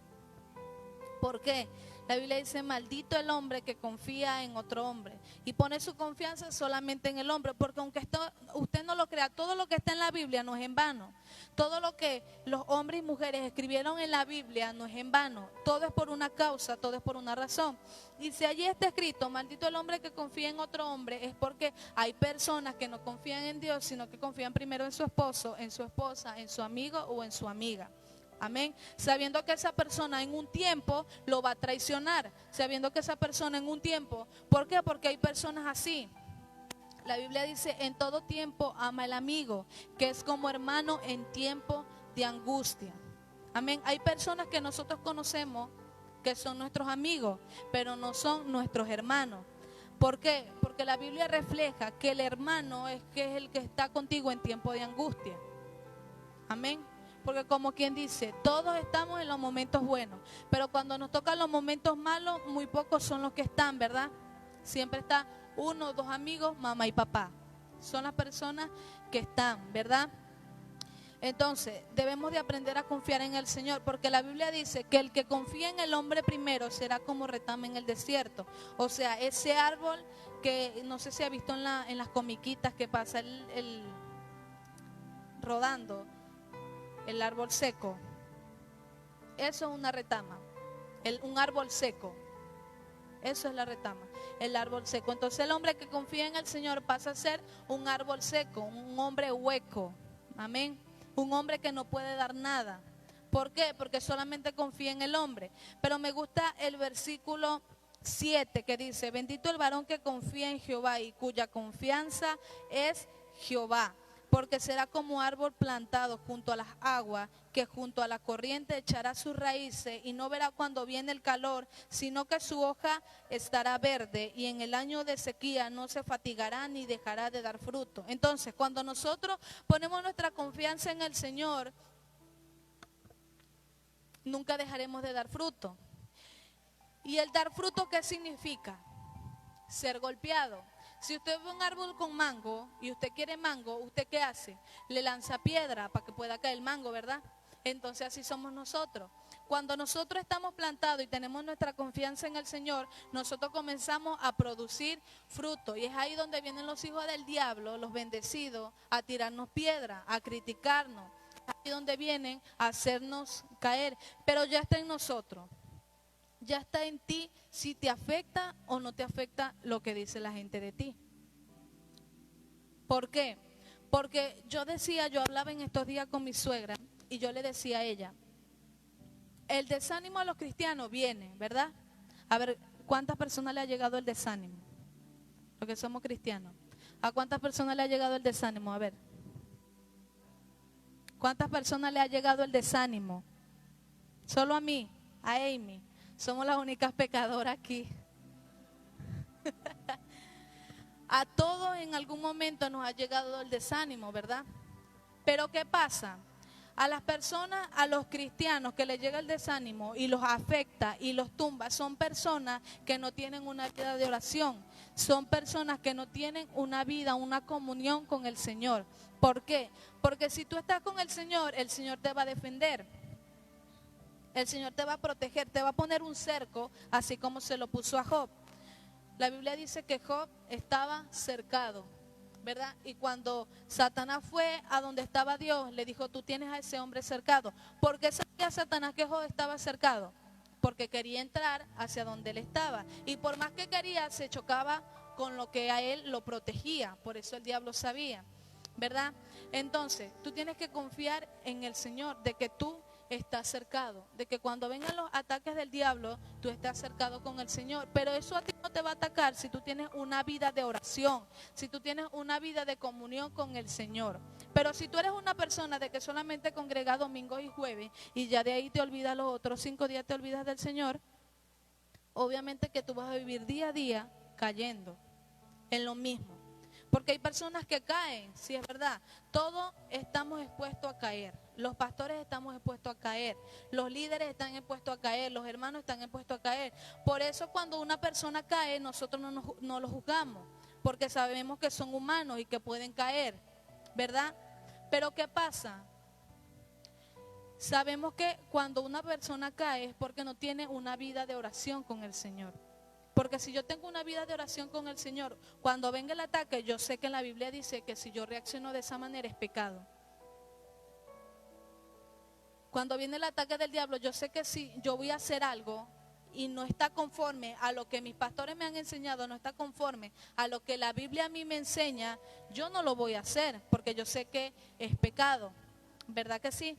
Speaker 1: ¿Por qué? La Biblia dice: maldito el hombre que confía en otro hombre y pone su confianza solamente en el hombre, porque aunque usted no lo crea, todo lo que está en la Biblia no es en vano. Todo lo que los hombres y mujeres escribieron en la Biblia no es en vano. Todo es por una causa, todo es por una razón. Y si allí está escrito: maldito el hombre que confía en otro hombre, es porque hay personas que no confían en Dios, sino que confían primero en su esposo, en su esposa, en su amigo o en su amiga. Amén. Sabiendo que esa persona en un tiempo lo va a traicionar. Sabiendo que esa persona en un tiempo. ¿Por qué? Porque hay personas así. La Biblia dice: en todo tiempo ama el amigo, que es como hermano en tiempo de angustia. Amén. Hay personas que nosotros conocemos que son nuestros amigos, pero no son nuestros hermanos. ¿Por qué? Porque la Biblia refleja que el hermano es el que está contigo en tiempo de angustia. Amén. Porque como quien dice, todos estamos en los momentos buenos, pero cuando nos tocan los momentos malos, muy pocos son los que están, ¿verdad? Siempre está uno o dos amigos, mamá y papá. son las personas que están, ¿verdad? Entonces, debemos de aprender a confiar en el Señor, porque la Biblia dice que el que confía en el hombre primero será como retama en el desierto. O sea, ese árbol que no sé si ha visto en las comiquitas que pasa rodando, el árbol seco. Eso es una retama, un árbol seco. Eso es la retama, el árbol seco. Entonces el hombre que confía en el Señor pasa a ser un árbol seco, un hombre hueco. Amén. Un hombre que no puede dar nada. ¿Por qué? Porque solamente confía en el hombre. Pero me gusta el versículo 7 que dice: bendito el varón que confía en Jehová y cuya confianza es Jehová. Porque será como árbol plantado junto a las aguas, que junto a la corriente echará sus raíces y no verá cuando viene el calor, sino que su hoja estará verde y en el año de sequía no se fatigará ni dejará de dar fruto. Entonces, cuando nosotros ponemos nuestra confianza en el Señor, nunca dejaremos de dar fruto. ¿Y el dar fruto qué significa? Ser golpeado. Si usted ve un árbol con mango y usted quiere mango, ¿usted qué hace? Le lanza piedra para que pueda caer el mango, ¿verdad? Entonces así somos nosotros. Cuando nosotros estamos plantados y tenemos nuestra confianza en el Señor, nosotros comenzamos a producir fruto. Y es ahí donde vienen los hijos del diablo, los bendecidos, a tirarnos piedra, a criticarnos. Es ahí donde vienen a hacernos caer. Pero ya está en nosotros. Ya está en ti si te afecta o no te afecta lo que dice la gente de ti. ¿Por qué? Porque yo hablaba en estos días con mi suegra y yo le decía a ella, el desánimo a los cristianos viene, ¿verdad? A ver, ¿cuántas personas le ha llegado el desánimo? Los que somos cristianos. ¿A cuántas personas le ha llegado el desánimo? A ver. ¿Cuántas personas le ha llegado el desánimo? Solo a mí, a Amy. Somos las únicas pecadoras aquí. A todos en algún momento nos ha llegado el desánimo, ¿verdad? Pero ¿qué pasa? A las personas, a los cristianos que les llega el desánimo y los afecta y los tumba, son personas que no tienen una vida de oración. Son personas que no tienen una vida, una comunión con el Señor. ¿Por qué? Porque si tú estás con el Señor te va a defender. El Señor te va a proteger, te va a poner un cerco, así como se lo puso a Job. La Biblia dice que Job estaba cercado, ¿verdad? Y cuando Satanás fue a donde estaba Dios, le dijo, tú tienes a ese hombre cercado. ¿Por qué sabía Satanás que Job estaba cercado? Porque quería entrar hacia donde él estaba. Y por más que quería, se chocaba con lo que a él lo protegía. Por eso el diablo sabía, ¿verdad? Entonces, tú tienes que confiar en el Señor, de que tú estás cercado, de que cuando vengan los ataques del diablo, tú estás cercado con el Señor. Pero eso a ti no te va a atacar si tú tienes una vida de oración, si tú tienes una vida de comunión con el Señor. Pero si tú eres una persona de que solamente congrega domingos y jueves y ya de ahí te olvidas los otros 5 días, te olvidas del Señor, obviamente que tú vas a vivir día a día cayendo en lo mismo. Porque hay personas que caen, sí es verdad, todos estamos expuestos a caer. Los pastores estamos expuestos a caer, los líderes están expuestos a caer, los hermanos están expuestos a caer. Por eso cuando una persona cae, nosotros no lo juzgamos, porque sabemos que son humanos y que pueden caer, ¿verdad? Pero ¿qué pasa? Sabemos que cuando una persona cae es porque no tiene una vida de oración con el Señor. Porque si yo tengo una vida de oración con el Señor, cuando venga el ataque, yo sé que en la Biblia dice que si yo reacciono de esa manera es pecado. Cuando viene el ataque del diablo, yo sé que si yo voy a hacer algo y no está conforme a lo que mis pastores me han enseñado, no está conforme a lo que la Biblia a mí me enseña, yo no lo voy a hacer, porque yo sé que es pecado. ¿Verdad que sí?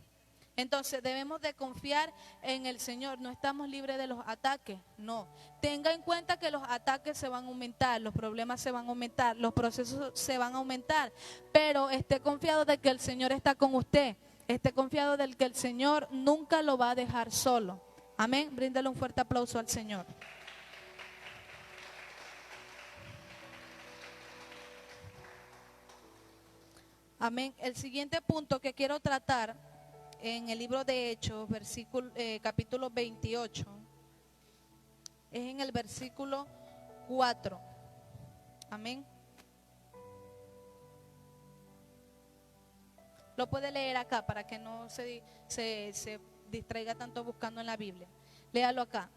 Speaker 1: Entonces debemos de confiar en el Señor, no estamos libres de los ataques, no. Tenga en cuenta que los ataques se van a aumentar, los problemas se van a aumentar, los procesos se van a aumentar, pero esté confiado de que el Señor está con usted, esté confiado de que el Señor nunca lo va a dejar solo. Amén, bríndale un fuerte aplauso al Señor. Amén, el siguiente punto que quiero tratar en el libro de Hechos, capítulo 28, es en el versículo 4. Amén. Lo puede leer acá para que no se distraiga tanto buscando en la Biblia. Léalo acá.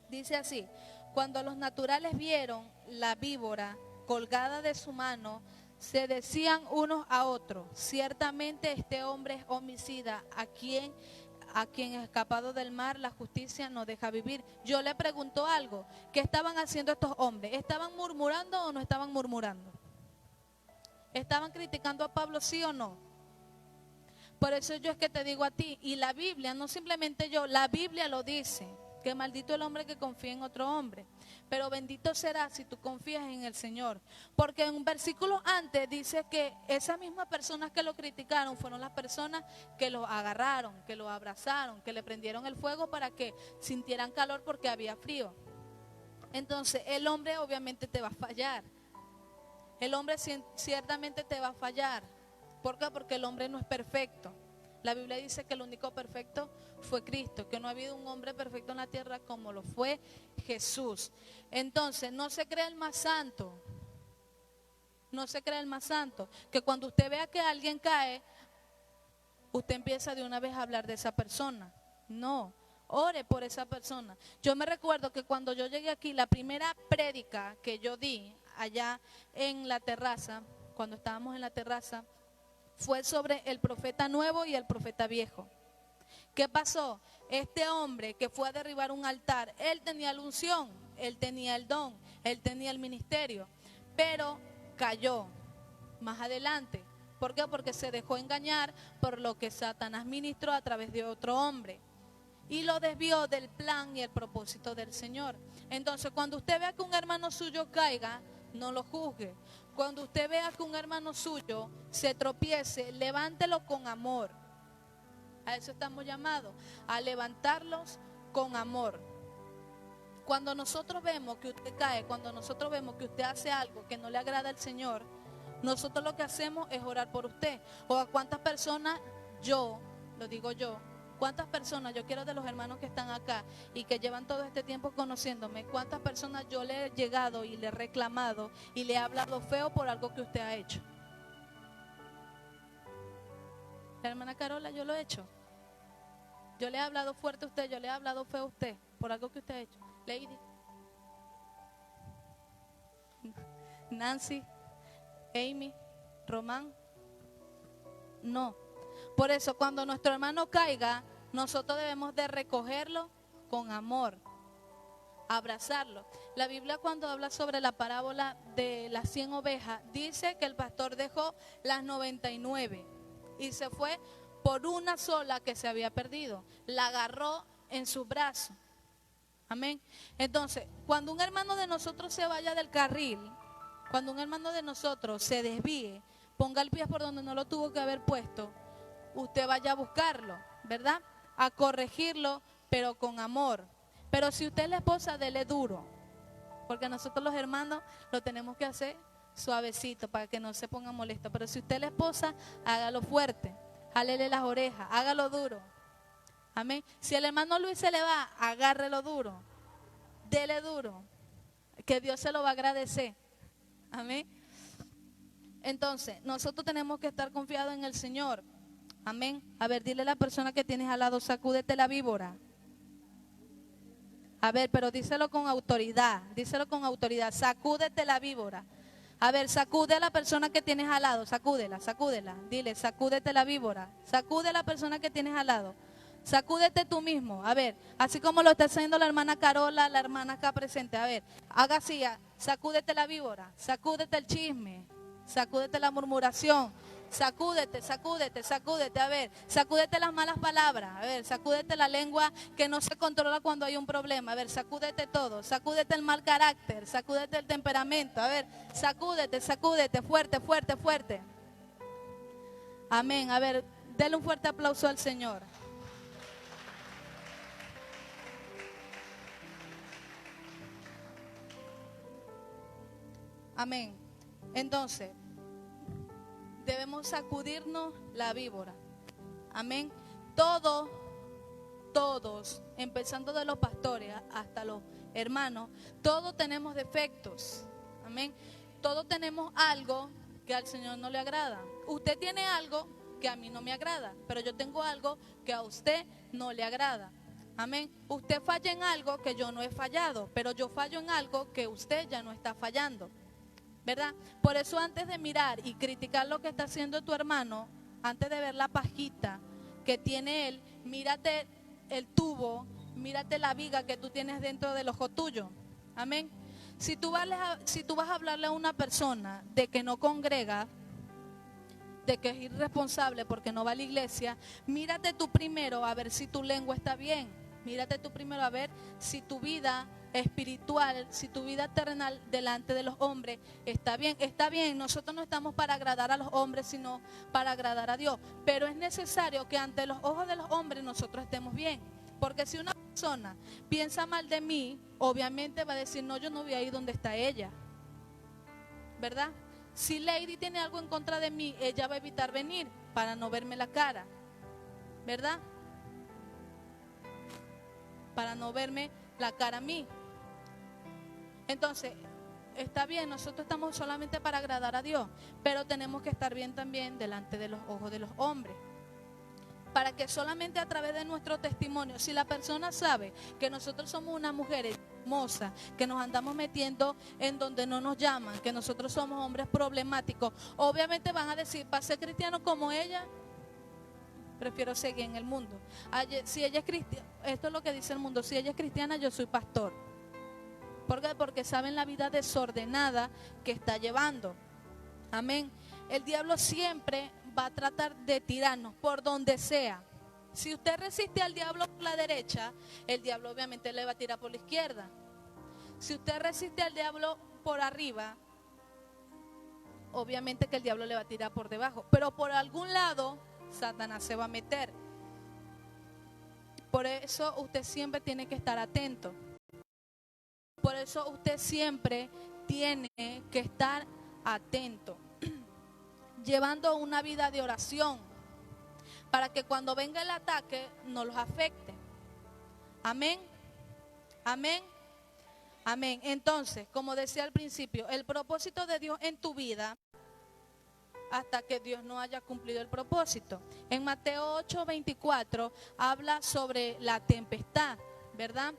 Speaker 1: Dice así: cuando los naturales vieron la víbora colgada de su mano, se decían unos a otros: ciertamente este hombre es homicida, a quien escapado del mar la justicia no deja vivir. Yo le pregunto algo: ¿qué estaban haciendo estos hombres? ¿Estaban murmurando o no estaban murmurando? ¿Estaban criticando a Pablo, sí o no? Por eso yo es que te digo a ti, y la Biblia, no simplemente yo, la Biblia lo dice, que maldito el hombre que confía en otro hombre, pero bendito será si tú confías en el Señor, porque en un versículo antes dice que esas mismas personas que lo criticaron fueron las personas que lo agarraron, que lo abrazaron, que le prendieron el fuego para que sintieran calor porque había frío. Entonces el hombre obviamente te va a fallar, el hombre ciertamente te va a fallar. ¿Por qué? Porque el hombre no es perfecto. La Biblia dice que el único perfecto fue Cristo, que no ha habido un hombre perfecto en la tierra como lo fue Jesús. Entonces, no se cree el más santo. No se cree el más santo. Que cuando usted vea que alguien cae, usted empieza de una vez a hablar de esa persona. No, ore por esa persona. Yo me recuerdo que cuando yo llegué aquí, la primera prédica que yo di allá en la terraza, cuando estábamos en la terraza, fue sobre el profeta nuevo y el profeta viejo. ¿Qué pasó? Este hombre que fue a derribar un altar, él tenía la unción, él tenía el don, él tenía el ministerio, pero cayó más adelante. ¿Por qué? Porque se dejó engañar por lo que Satanás ministró a través de otro hombre y lo desvió del plan y el propósito del Señor. Entonces, cuando usted vea que un hermano suyo caiga, no lo juzgue. Cuando usted vea que un hermano suyo se tropiece, levántelo con amor. A eso estamos llamados, a levantarlos con amor. Cuando nosotros vemos que usted cae, cuando nosotros vemos que usted hace algo que no le agrada al Señor, nosotros lo que hacemos es orar por usted. O a cuántas personas, yo, lo digo yo, cuántas personas, yo quiero de los hermanos que están acá y que llevan todo este tiempo conociéndome, cuántas personas yo le he llegado y le he reclamado y le he hablado feo por algo que usted ha hecho. La hermana Carola, yo lo he hecho. Yo le he hablado fuerte a usted, yo le he hablado feo a usted por algo que usted ha hecho. Lady, Nancy, Amy, Román, no. Por eso cuando nuestro hermano caiga, nosotros debemos de recogerlo con amor, abrazarlo. La Biblia, cuando habla sobre la parábola de las 100 ovejas, dice que el pastor dejó las 99 y se fue por una sola que se había perdido. La agarró en sus brazos. Amén. Entonces, cuando un hermano de nosotros se vaya del carril, cuando un hermano de nosotros se desvíe, ponga el pie por donde no lo tuvo que haber puesto, usted vaya a buscarlo, ¿verdad? A corregirlo, pero con amor. Pero si usted es la esposa, dele duro, porque nosotros los hermanos lo tenemos que hacer suavecito para que no se ponga molesto. Pero si usted es la esposa, hágalo fuerte, jálele las orejas, hágalo duro. Amén. Si el hermano Luis se le va, agárrelo duro, dele duro, que Dios se lo va a agradecer. Amén. Entonces, nosotros tenemos que estar confiados en el Señor. Amén. A ver, dile a la persona que tienes al lado: sacúdete la víbora. A ver, pero díselo con autoridad, sacúdete la víbora. A ver, sacude a la persona que tienes al lado, sacúdela, dile, sacúdete la víbora, sacude a la persona que tienes al lado, sacúdete tú mismo. A ver, así como lo está haciendo la hermana Carola, la hermana acá presente, a ver, haga así, sacúdete la víbora, sacúdete el chisme, sacúdete la murmuración, sacúdete, a ver, sacúdete las malas palabras, a ver, sacúdete la lengua que no se controla cuando hay un problema, a ver, sacúdete todo, sacúdete el mal carácter, sacúdete el temperamento, a ver, sacúdete, fuerte, fuerte, fuerte. Amén. A ver, denle un fuerte aplauso al Señor. Amén. Entonces, debemos sacudirnos la víbora. Amén. Todos, empezando de los pastores hasta los hermanos, todos tenemos defectos. Amén. Todos tenemos algo que al Señor no le agrada. Usted tiene algo que a mí no me agrada, pero yo tengo algo que a usted no le agrada. Amén. Usted falla en algo que yo no he fallado, pero yo fallo en algo que usted ya no está fallando, ¿verdad? Por eso antes de mirar y criticar lo que está haciendo tu hermano, antes de ver la pajita que tiene él, mírate el tubo, mírate la viga que tú tienes dentro del ojo tuyo. Amén. Si tú vas a hablarle a una persona de que no congrega, de que es irresponsable porque no va a la iglesia, mírate tú primero a ver si tu lengua está bien. Mírate tú primero a ver si tu vida espiritual, si tu vida terrenal delante de los hombres está bien. Está bien, nosotros no estamos para agradar a los hombres, sino para agradar a Dios. Pero es necesario que ante los ojos de los hombres nosotros estemos bien. Porque si una persona piensa mal de mí, obviamente va a decir, no, yo no voy ahí donde está ella, ¿verdad? Si Lady tiene algo en contra de mí, ella va a evitar venir para no verme la cara, ¿verdad? Para no verme la cara a mí. Entonces, está bien, nosotros estamos solamente para agradar a Dios, pero tenemos que estar bien también delante de los ojos de los hombres. Para que solamente a través de nuestro testimonio, si la persona sabe que nosotros somos una mujer hermosa, que nos andamos metiendo en donde no nos llaman, que nosotros somos hombres problemáticos, obviamente van a decir, para ser cristiano como ella, prefiero seguir en el mundo. Si ella es cristiana, esto es lo que dice el mundo, si ella es cristiana, yo soy pastor. ¿Por qué? Porque saben la vida desordenada que está llevando. Amén. El diablo siempre va a tratar de tirarnos por donde sea. Si usted resiste al diablo por la derecha, el diablo obviamente le va a tirar por la izquierda. Si usted resiste al diablo por arriba, obviamente que el diablo le va a tirar por debajo. Pero por algún lado, Satanás se va a meter. Por eso usted siempre tiene que estar atento. Por eso usted siempre tiene que estar atento, llevando una vida de oración, para que cuando venga el ataque no los afecte. Amén, amén, amén. Entonces, como decía al principio, el propósito de Dios en tu vida, hasta que Dios no haya cumplido el propósito. En Mateo 8:24 habla sobre la tempestad, ¿verdad?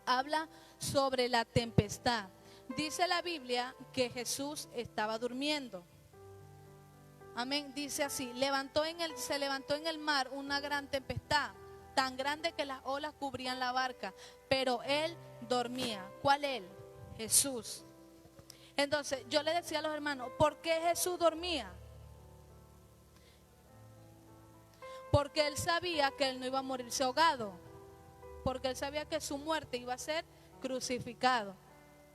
Speaker 1: Habla sobre la tempestad. Dice la Biblia que Jesús estaba durmiendo. Amén. Dice así, se levantó en el mar una gran tempestad, tan grande que las olas cubrían la barca, pero él dormía. ¿Cuál él? Jesús. Entonces yo le decía a los hermanos, ¿por qué Jesús dormía? Porque él sabía que él no iba a morirse ahogado, porque él sabía que su muerte iba a ser crucificado,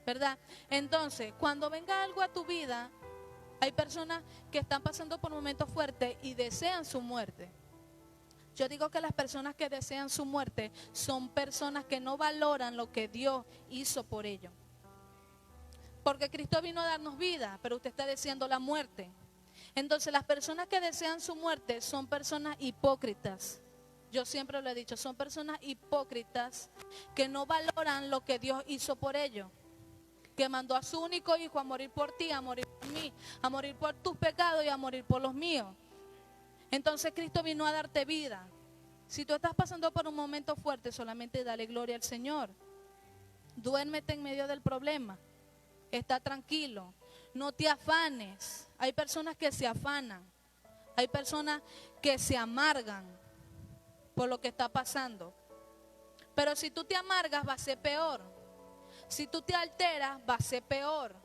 Speaker 1: ¿verdad? Entonces, cuando venga algo a tu vida, hay personas que están pasando por momentos fuertes y desean su muerte. Yo digo que las personas que desean su muerte son personas que no valoran lo que Dios hizo por ellos. Porque Cristo vino a darnos vida, pero usted está deseando la muerte. Entonces, las personas que desean su muerte son personas hipócritas. Yo siempre lo he dicho, son personas hipócritas que no valoran lo que Dios hizo por ellos. Que mandó a su único hijo a morir por ti, a morir por mí, a morir por tus pecados y a morir por los míos. Entonces Cristo vino a darte vida. Si tú estás pasando por un momento fuerte, solamente dale gloria al Señor. Duérmete en medio del problema. Está tranquilo. No te afanes. Hay personas que se afanan. Hay personas que se amargan por lo que está pasando. Pero si tú te amargas, va a ser peor. Si tú te alteras, va a ser peor.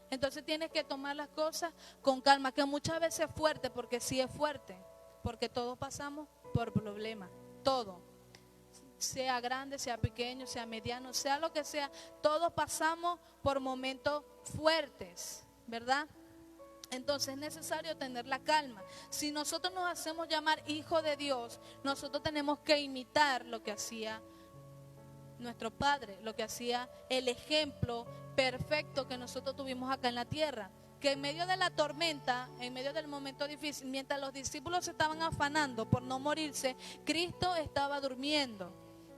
Speaker 1: Entonces tienes que tomar las cosas con calma, que muchas veces es fuerte, porque sí es fuerte, porque todos pasamos por problemas, todo. Sea grande, sea pequeño, sea mediano, sea lo que sea, todos pasamos por momentos fuertes, ¿verdad? Entonces es necesario tener la calma. Si nosotros nos hacemos llamar hijos de Dios, nosotros tenemos que imitar lo que hacía nuestro Padre, lo que hacía el ejemplo perfecto que nosotros tuvimos acá en la tierra. Que en medio de la tormenta, en medio del momento difícil, mientras los discípulos se estaban afanando por no morirse, Cristo estaba durmiendo.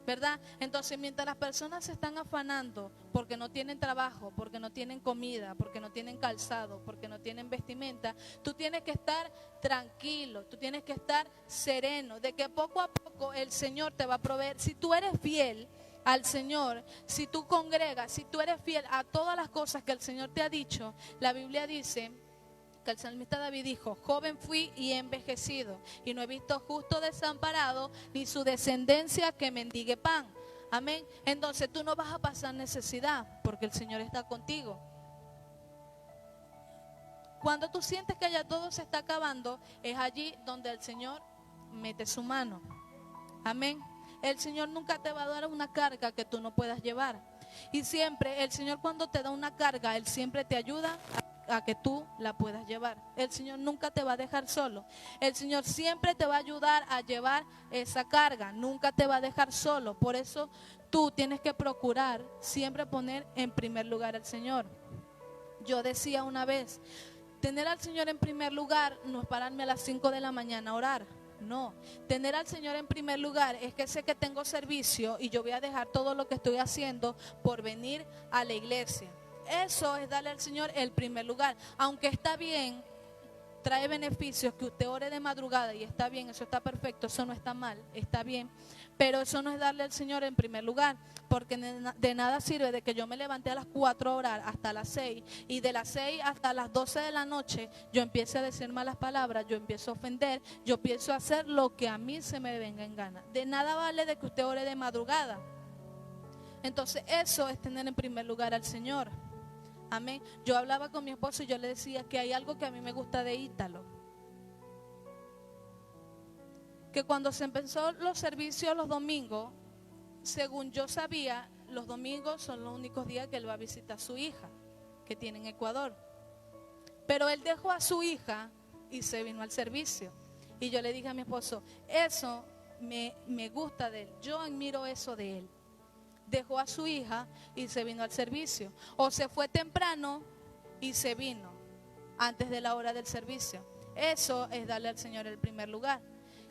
Speaker 1: ¿verdad? Entonces, mientras las personas se están afanando porque no tienen trabajo, porque no tienen comida, porque no tienen calzado, porque no tienen vestimenta, tú tienes que estar tranquilo, tú tienes que estar sereno, de que poco a poco el Señor te va a proveer. Si tú eres fiel al Señor, si tú congregas, si tú eres fiel a todas las cosas que el Señor te ha dicho, la Biblia dice que el salmista David dijo: joven fui y he envejecido, y no he visto justo desamparado, ni su descendencia que mendigue pan. Amén. Entonces tú no vas a pasar necesidad, porque el Señor está contigo. Cuando tú sientes que ya todo se está acabando, es allí donde el Señor mete su mano. Amén. El Señor nunca te va a dar una carga que tú no puedas llevar. Y siempre el Señor, cuando te da una carga, Él siempre te ayuda a que tú la puedas llevar. El Señor nunca te va a dejar solo. El Señor siempre te va a ayudar a llevar esa carga. Nunca te va a dejar solo. Por eso tú tienes que procurar siempre poner en primer lugar al Señor. Yo decía una vez, tener al Señor en primer lugar no es pararme a las 5 de la mañana a orar. No, tener al Señor en primer lugar es que sé que tengo servicio y yo voy a dejar todo lo que estoy haciendo por venir a la iglesia. Eso es darle al Señor el primer lugar. Aunque está bien, trae beneficios que usted ore de madrugada, y está bien, eso está perfecto, eso no está mal, está bien. Pero eso no es darle al Señor en primer lugar, porque de nada sirve de que yo me levante a las 4 horas hasta las 6, y de las 6 hasta las 12 de la noche yo empiece a decir malas palabras, yo empiezo a ofender, yo empiezo a hacer lo que a mí se me venga en gana. De nada vale de que usted ore de madrugada. Entonces eso es tener en primer lugar al Señor. Amén. Yo hablaba con mi esposo y yo le decía que hay algo que a mí me gusta de Ítalo. Que cuando se empezó los servicios los domingos, según yo sabía, los domingos son los únicos días que él va a visitar a su hija, que tiene en Ecuador. Pero él dejó a su hija y se vino al servicio. Y yo le dije a mi esposo, eso me gusta de él, yo admiro eso de él. Dejó a su hija y se vino al servicio. O se fue temprano y se vino antes de la hora del servicio. Eso es darle al Señor el primer lugar.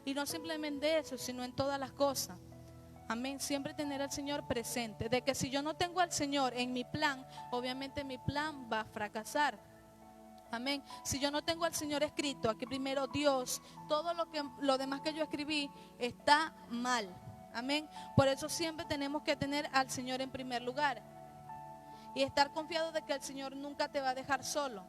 Speaker 1: Y no simplemente eso, sino en todas las cosas. Amén. Siempre tener al Señor presente. De que si yo no tengo al Señor en mi plan, obviamente mi plan va a fracasar. Amén. Si yo no tengo al Señor escrito, aquí primero Dios, todo lo demás que yo escribí está mal. Amén. Por eso siempre tenemos que tener al Señor en primer lugar. Y estar confiado de que el Señor nunca te va a dejar solo.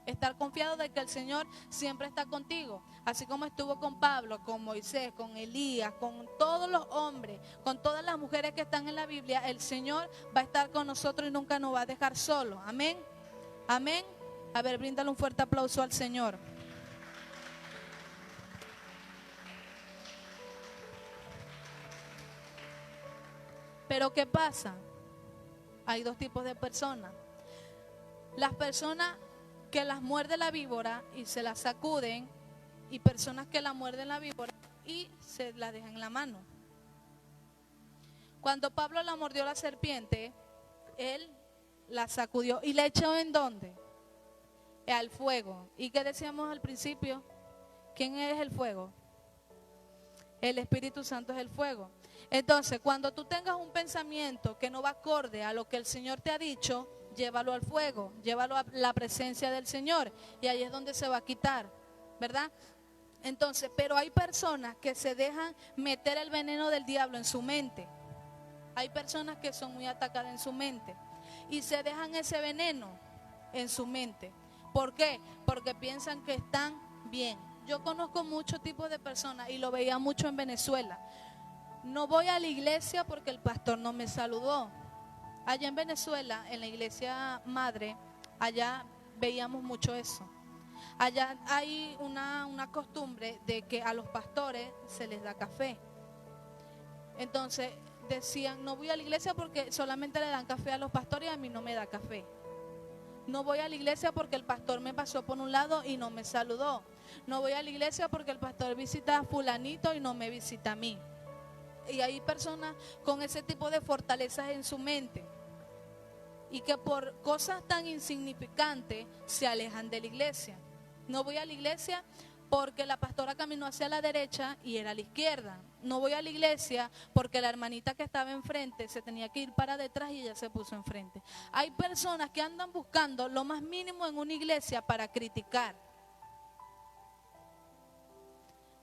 Speaker 1: Estar confiado de que el Señor siempre está contigo. Así como estuvo con Pablo, con Moisés, con Elías, con todos los hombres, con todas las mujeres que están en la Biblia, el Señor va a estar con nosotros y nunca nos va a dejar solo. Amén. Amén. A ver, bríndale un fuerte aplauso al Señor. Pero ¿qué pasa? Hay dos tipos de personas. Las personas que las muerde la víbora y se las sacuden, y personas que la muerden la víbora y se la dejan en la mano. Cuando Pablo la mordió la serpiente, él la sacudió y la echó ¿en dónde? Al fuego. ¿Y qué decíamos al principio? ¿Quién es el fuego? El Espíritu Santo es el fuego. Entonces, cuando tú tengas un pensamiento que no va acorde a lo que el Señor te ha dicho, llévalo al fuego, llévalo a la presencia del Señor, y ahí es donde se va a quitar, ¿verdad? Entonces, pero hay personas que se dejan meter el veneno del diablo en su mente. Hay personas que son muy atacadas en su mente y se dejan ese veneno en su mente. ¿Por qué? Porque piensan que están bien. Yo conozco muchos tipos de personas y lo veía mucho en Venezuela. No voy a la iglesia porque el pastor no me saludó. Allá en Venezuela, en la iglesia madre, allá veíamos mucho eso. Allá hay una costumbre de que a los pastores se les da café. Entonces decían, no voy a la iglesia porque solamente le dan café a los pastores y a mí no me da café. No voy a la iglesia porque el pastor me pasó por un lado y no me saludó. No voy a la iglesia porque el pastor visita a fulanito y no me visita a mí. Y hay personas con ese tipo de fortalezas en su mente y que por cosas tan insignificantes se alejan de la iglesia. No voy a la iglesia porque la pastora caminó hacia la derecha y era a la izquierda. no voy a la iglesia porque la hermanita que estaba enfrente se tenía que ir para detrás y ella se puso enfrente. Hay personas que andan buscando lo más mínimo en una iglesia para criticar.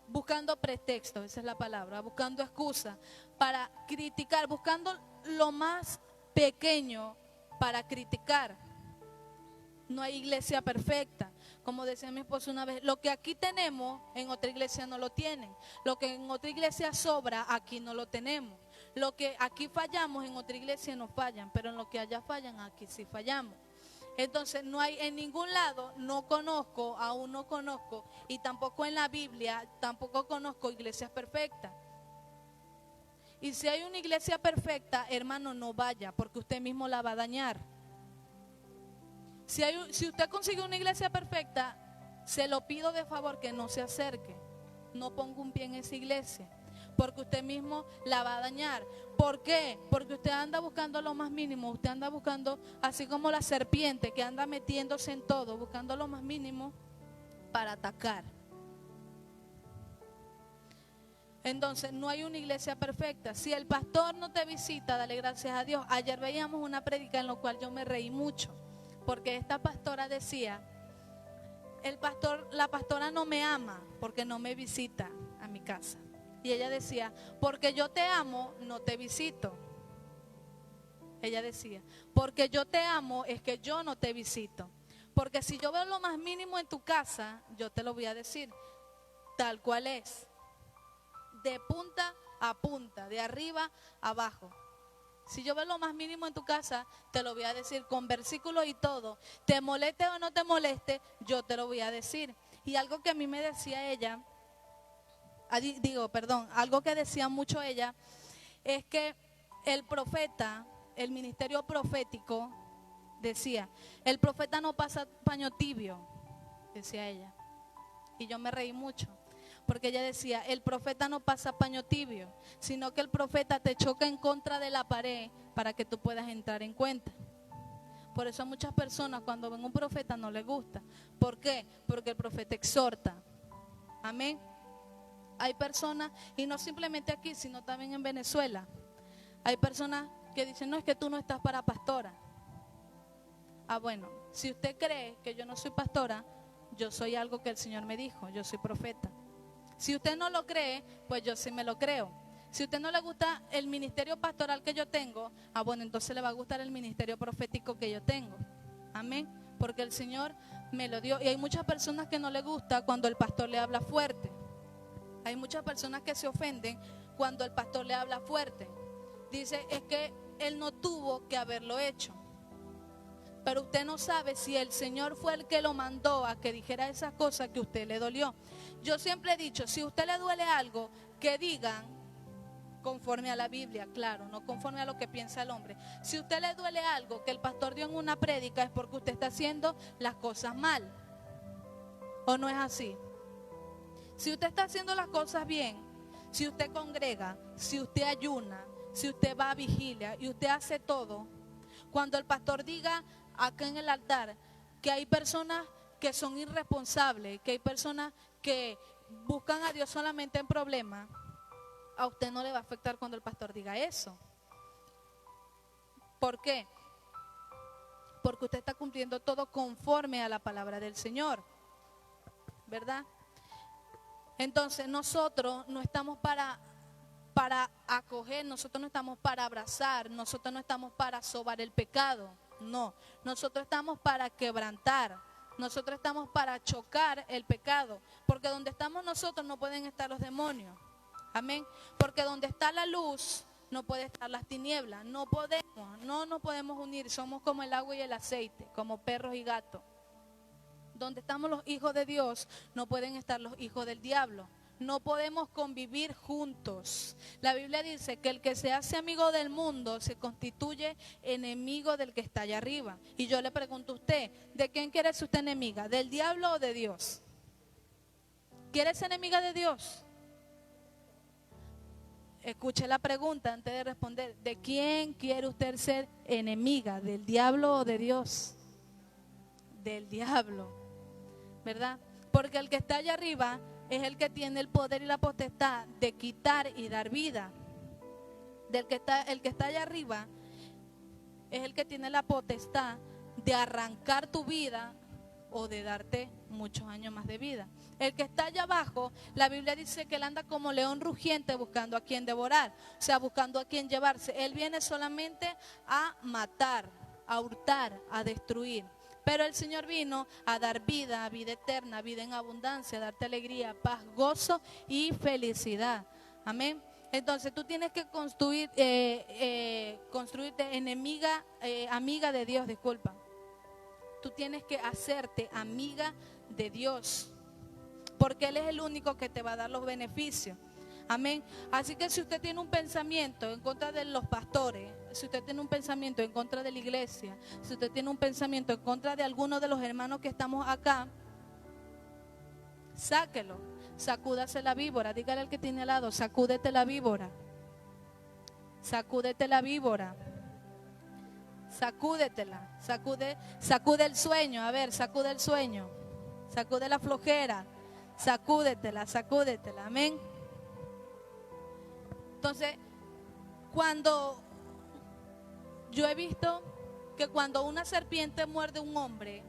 Speaker 1: Buscando pretextos, esa es la palabra, buscando excusas para criticar, buscando lo más pequeño para criticar. No hay iglesia perfecta. Como decía mi esposo una vez, lo que aquí tenemos en otra iglesia no lo tienen. Lo que en otra iglesia sobra, aquí no lo tenemos. Lo que aquí fallamos, en otra iglesia no fallan, pero en lo que allá fallan, aquí sí fallamos. Entonces no hay en ningún lado, no conozco, aún no conozco, y tampoco en la Biblia, tampoco conozco iglesias perfectas. Y si hay una iglesia perfecta, hermano, no vaya, porque usted mismo la va a dañar. Si usted consigue una iglesia perfecta, se lo pido de favor que no se acerque, no ponga un pie en esa iglesia, porque usted mismo la va a dañar. ¿Por qué? Porque usted anda buscando lo más mínimo, usted anda buscando, así como la serpiente que anda metiéndose en todo, buscando lo más mínimo para atacar. Entonces no hay una iglesia perfecta. Si el pastor no te visita, dale gracias a Dios. Ayer veíamos una prédica en la cual yo me reí mucho, porque esta pastora decía, la pastora no me ama porque no me visita a mi casa. Y ella decía, porque yo te amo, no te visito. Ella decía, porque yo te amo es que yo no te visito. Porque si yo veo lo más mínimo en tu casa, yo te lo voy a decir, tal cual es. De punta a punta, de arriba a abajo. Si yo veo lo más mínimo en tu casa, te lo voy a decir con versículos y todo. Te moleste o no te moleste, yo te lo voy a decir. Y algo que a mí me decía ella, algo que decía mucho ella, es que el profeta, el ministerio profético, decía, el profeta no pasa paño tibio, decía ella. Y yo me reí mucho. Porque ella decía, el profeta no pasa paño tibio, sino que el profeta te choca en contra de la pared para que tú puedas entrar en cuenta. Por eso a muchas personas cuando ven un profeta no les gusta. ¿Por qué? Porque el profeta exhorta. Amén. Hay personas, y no simplemente aquí, sino también en Venezuela, hay personas que dicen, no, es que tú no estás para pastora. Ah, bueno, si usted cree que yo no soy pastora, yo soy algo que el Señor me dijo, yo soy profeta. Si usted no lo cree, pues yo sí me lo creo. Si a usted no le gusta el ministerio pastoral que yo tengo, bueno, entonces le va a gustar el ministerio profético que yo tengo. Amén. Porque el Señor me lo dio. Y hay muchas personas que no le gusta cuando el pastor le habla fuerte. Hay muchas personas que se ofenden cuando el pastor le habla fuerte. Dice, es que él no tuvo que haberlo hecho. Pero usted no sabe si el Señor fue el que lo mandó a que dijera esas cosas que a usted le dolió. Yo siempre he dicho, si a usted le duele algo, que digan conforme a la Biblia, claro, no conforme a lo que piensa el hombre. Si a usted le duele algo que el pastor dio en una prédica, es porque usted está haciendo las cosas mal. ¿O no es así? Si usted está haciendo las cosas bien, si usted congrega, si usted ayuna, si usted va a vigilia y usted hace todo, cuando el pastor diga acá en el altar que hay personas que son irresponsables, que hay personas que buscan a Dios solamente en problemas, a usted no le va a afectar cuando el pastor diga eso. ¿Por qué? Porque usted está cumpliendo todo conforme a la palabra del Señor, ¿verdad? Entonces nosotros no estamos para acoger, nosotros no estamos para abrazar, nosotros no estamos para sobar el pecado, no, nosotros estamos para quebrantar, nosotros estamos para chocar el pecado, porque donde estamos nosotros no pueden estar los demonios, amén, porque donde está la luz no puede estar las tinieblas, no nos podemos unir, somos como el agua y el aceite, como perros y gatos. Donde estamos los hijos de Dios no pueden estar los hijos del diablo. No podemos convivir juntos. La Biblia dice que el que se hace amigo del mundo se constituye enemigo del que está allá arriba. Y yo le pregunto a usted, ¿de quién quiere ser usted enemiga? ¿Del diablo o de Dios? ¿Quiere ser enemiga de Dios? Escuche la pregunta antes de responder. ¿De quién quiere usted ser enemiga? ¿Del diablo o de Dios? Del diablo, ¿verdad? Porque el que está allá arriba es el que tiene el poder y la potestad de quitar y dar vida. El que está allá arriba es el que tiene la potestad de arrancar tu vida o de darte muchos años más de vida. El que está allá abajo, la Biblia dice que él anda como león rugiente buscando a quien devorar, o sea, buscando a quien llevarse. Él viene solamente a matar, a hurtar, a destruir. Pero el Señor vino a dar vida, vida eterna, vida en abundancia, a darte alegría, paz, gozo y felicidad. Amén. Entonces tú tienes que construirte amiga de Dios, disculpa. Tú tienes que hacerte amiga de Dios, porque Él es el único que te va a dar los beneficios. Amén. Así que si usted tiene un pensamiento en contra de los pastores, si usted tiene un pensamiento en contra de la iglesia, si usted tiene un pensamiento en contra de alguno de los hermanos que estamos acá, sáquelo, sacúdase la víbora. Dígale al que tiene al lado, sacúdete la víbora, sacúdete la víbora, sacúdetela, sacude el sueño. A ver, sacude el sueño, sacude la flojera, sacúdetela, amén. Entonces, cuando yo he visto que cuando una serpiente muerde a un hombre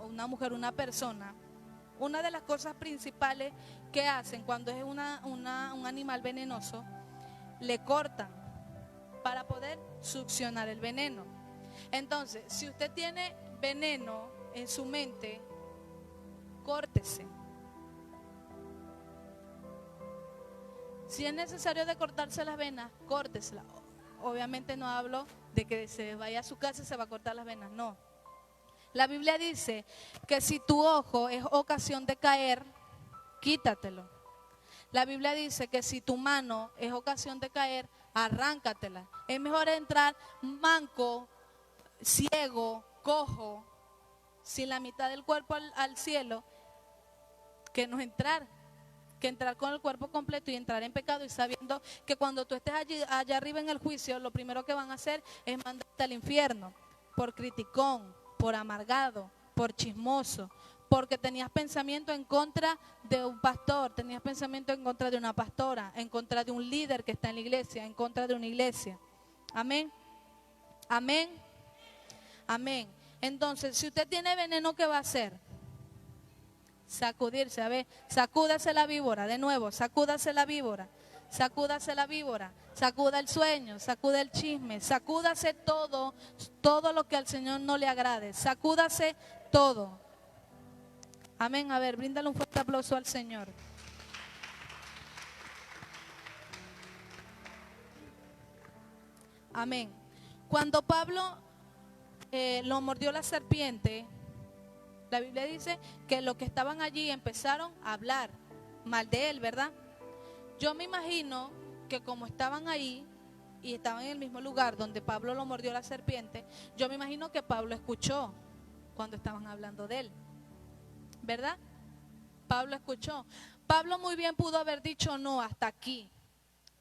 Speaker 1: o una mujer, una persona, una de las cosas principales que hacen cuando es un animal venenoso, le cortan para poder succionar el veneno. Entonces, si usted tiene veneno en su mente, córtese. Si es necesario de cortarse las venas, córtesela. Obviamente no hablo de que se vaya a su casa y se va a cortar las venas, no. La Biblia dice que si tu ojo es ocasión de caer, quítatelo. La Biblia dice que si tu mano es ocasión de caer, arráncatela. Es mejor entrar manco, ciego, cojo, sin la mitad del cuerpo al cielo, que no entrar con el cuerpo completo y entrar en pecado y sabiendo que cuando tú estés allá arriba en el juicio, lo primero que van a hacer es mandarte al infierno por criticón, por amargado, por chismoso, porque tenías pensamiento en contra de un pastor, tenías pensamiento en contra de una pastora, en contra de un líder que está en la iglesia, en contra de una iglesia. Amén. Amén. Amén. Entonces, si usted tiene veneno, ¿qué va a hacer? Sacudirse, a ver, sacúdase la víbora, de nuevo, sacúdase la víbora, sacúdase la víbora, sacuda el sueño, sacuda el chisme, sacúdase todo lo que al Señor no le agrade, sacúdase todo. Amén. A ver, bríndale un fuerte aplauso al Señor. Amén. Cuando Pablo lo mordió la serpiente, la Biblia dice que los que estaban allí empezaron a hablar mal de él, ¿verdad? Yo me imagino que como estaban ahí y estaban en el mismo lugar donde Pablo lo mordió la serpiente, yo me imagino que Pablo escuchó cuando estaban hablando de él, ¿verdad? Pablo escuchó. Pablo muy bien pudo haber dicho no, hasta aquí.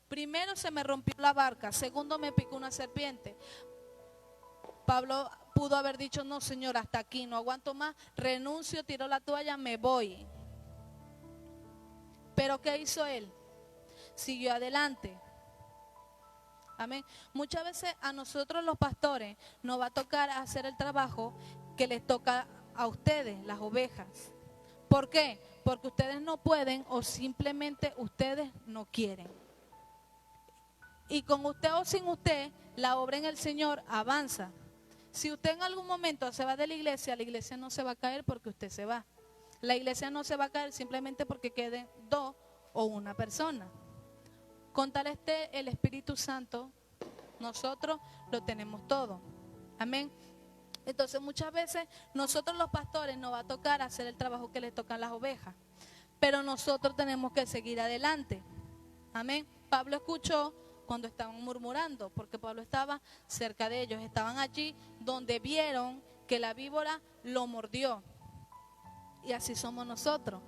Speaker 1: Primero se me rompió la barca, segundo me picó una serpiente. Pablo pudo haber dicho, no Señor, hasta aquí, no aguanto más, renuncio, tiro la toalla, me voy. Pero ¿qué hizo él? Siguió adelante. Amén. Muchas veces a nosotros los pastores nos va a tocar hacer el trabajo que les toca a ustedes, las ovejas. ¿Por qué? Porque ustedes no pueden o simplemente ustedes no quieren. Y con usted o sin usted, la obra en el Señor avanza. Si usted en algún momento se va de la iglesia no se va a caer porque usted se va. La iglesia no se va a caer simplemente porque queden dos o una persona. Con tal esté el Espíritu Santo, nosotros lo tenemos todo. Amén. Entonces muchas veces nosotros los pastores nos va a tocar hacer el trabajo que les tocan las ovejas. Pero nosotros tenemos que seguir adelante. Amén. Pablo escuchó cuando estaban murmurando, porque Pablo estaba cerca de ellos, estaban allí donde vieron que la víbora lo mordió. Y así somos nosotros.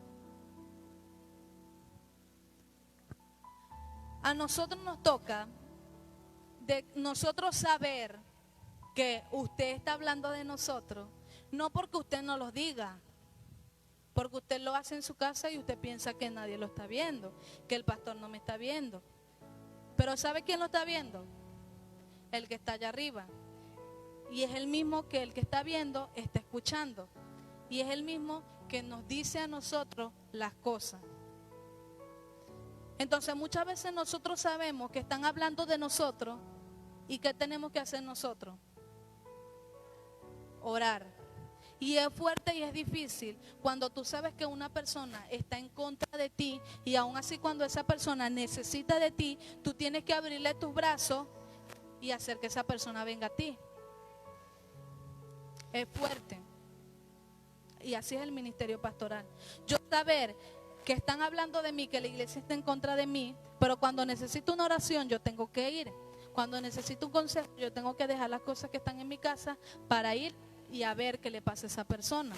Speaker 1: A nosotros nos toca de nosotros saber que usted está hablando de nosotros, no porque usted nos lo diga, Porque usted lo hace en su casa y usted piensa que nadie lo está viendo, que el pastor no me está viendo. Pero ¿sabe quién lo está viendo? El que está allá arriba. Y es el mismo que el que está viendo está escuchando. Y es el mismo que nos dice a nosotros las cosas. Entonces muchas veces nosotros sabemos que están hablando de nosotros. ¿Y qué tenemos que hacer nosotros? Orar. Y es fuerte y es difícil cuando tú sabes que una persona está en contra de ti, y aún así cuando esa persona necesita de ti, tú tienes que abrirle tus brazos y hacer que esa persona venga a ti. Es fuerte. Y así es el ministerio pastoral. Yo saber que están hablando de mí, que la iglesia está en contra de mí, pero cuando necesito una oración yo tengo que ir. Cuando necesito un consejo yo tengo que dejar las cosas que están en mi casa para ir y a ver qué le pasa a esa persona.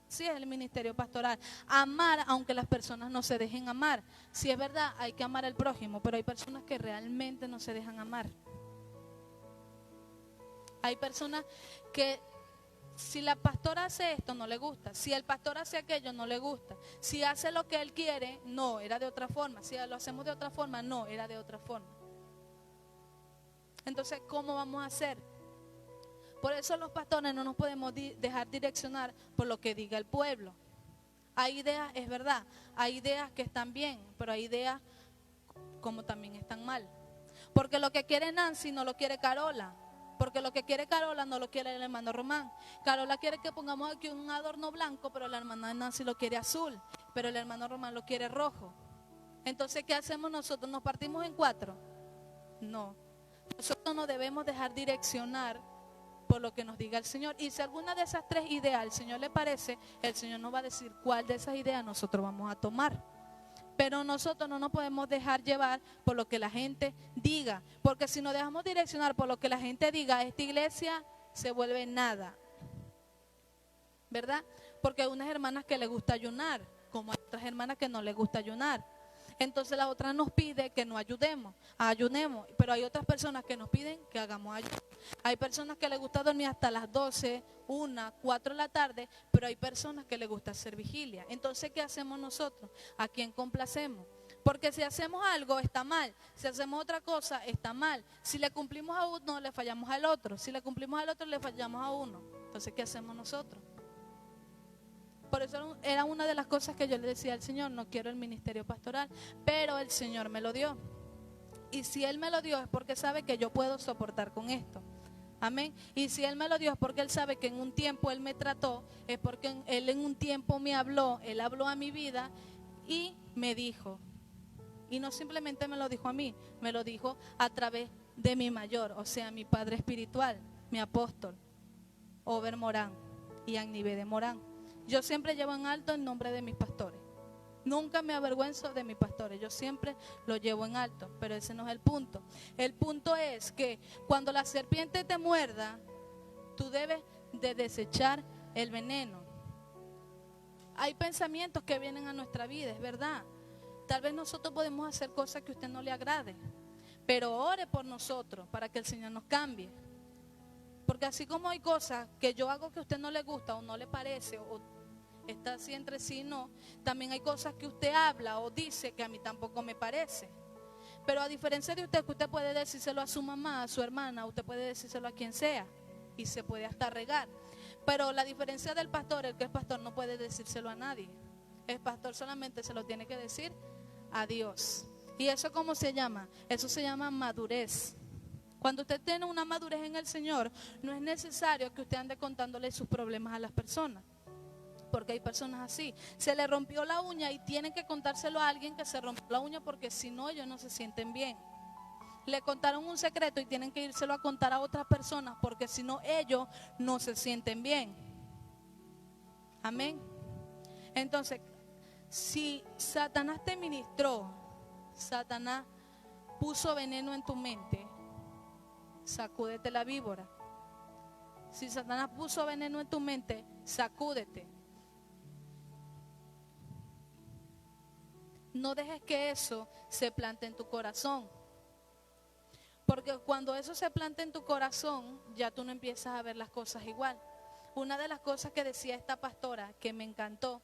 Speaker 1: Así es el ministerio pastoral. Amar aunque las personas no se dejen amar. Si es verdad, hay que amar al prójimo, pero hay personas que realmente no se dejan amar. Hay personas que si la pastora hace esto no le gusta, si el pastor hace aquello no le gusta, si hace lo que él quiere, no, era de otra forma, si lo hacemos de otra forma, no, era de otra forma. Entonces, ¿cómo vamos a hacer? Por eso los pastores no nos podemos dejar direccionar por lo que diga el pueblo. Hay ideas, es verdad, hay ideas que están bien, pero hay ideas como también están mal. Porque lo que quiere Nancy no lo quiere Carola. Porque lo que quiere Carola no lo quiere el hermano Román. Carola quiere que pongamos aquí un adorno blanco, pero la hermana Nancy lo quiere azul. Pero el hermano Román lo quiere rojo. Entonces, ¿qué hacemos nosotros? ¿Nos partimos en cuatro? No. Nosotros no debemos dejar direccionar por lo que nos diga el Señor. Y si alguna de esas tres ideas al Señor le parece, el Señor nos va a decir cuál de esas ideas nosotros vamos a tomar. Pero nosotros no nos podemos dejar llevar por lo que la gente diga, porque si nos dejamos direccionar por lo que la gente diga, esta iglesia se vuelve nada, ¿verdad? Porque hay unas hermanas que les gusta ayunar, como hay otras hermanas que no les gusta ayunar. Entonces la otra nos pide que nos ayunemos, pero hay otras personas que nos piden que hagamos ayuno. Hay personas que les gusta dormir hasta las 12, 1, 4 de la tarde, pero hay personas que les gusta hacer vigilia. Entonces, ¿qué hacemos nosotros? ¿A quién complacemos? Porque si hacemos algo está mal, si hacemos otra cosa está mal. Si le cumplimos a uno, le fallamos al otro. Si le cumplimos al otro, le fallamos a uno. Entonces, ¿qué hacemos nosotros? Por eso era una de las cosas que yo le decía al Señor, no quiero el ministerio pastoral, pero el Señor me lo dio. Y si Él me lo dio es porque sabe que yo puedo soportar con esto. Amén. Y si Él me lo dio es porque Él sabe que en un tiempo Él me trató, es porque Él en un tiempo me habló, Él habló a mi vida y me dijo. Y no simplemente me lo dijo a mí, me lo dijo a través de mi mayor, o sea, mi padre espiritual, mi apóstol, Over Morán y Agnivé de Morán. Yo siempre llevo en alto el nombre de mis pastores. Nunca me avergüenzo de mis pastores. Yo siempre lo llevo en alto. Pero ese no es el punto. El punto es que cuando la serpiente te muerda, tú debes de desechar el veneno. Hay pensamientos que vienen a nuestra vida, es verdad. Tal vez nosotros podemos hacer cosas que a usted no le agrade. Pero ore por nosotros para que el Señor nos cambie. Porque así como hay cosas que yo hago que a usted no le gusta o no le parece o está así entre sí, no, también hay cosas que usted habla o dice que a mí tampoco me parece. Pero a diferencia de usted, que usted puede decírselo a su mamá, a su hermana, usted puede decírselo a quien sea y se puede hasta regar. Pero la diferencia del pastor, el que es pastor no puede decírselo a nadie. El pastor solamente se lo tiene que decir a Dios. ¿Y eso cómo se llama? Eso se llama madurez. Cuando usted tiene una madurez en el Señor, no es necesario que usted ande contándole sus problemas a las personas. Porque hay personas así, se le rompió la uña y tienen que contárselo a alguien que se rompió la uña porque si no ellos no se sienten bien. Le contaron un secreto y tienen que írselo a contar a otras personas porque si no ellos no se sienten bien. Amén. Entonces, si Satanás te ministró, Satanás puso veneno en tu mente, sacúdete la víbora. Si Satanás puso veneno en tu mente, sacúdete. No dejes que eso se plante en tu corazón. Porque cuando eso se planta en tu corazón, ya tú no empiezas a ver las cosas igual. Una de las cosas que decía esta pastora, que me encantó,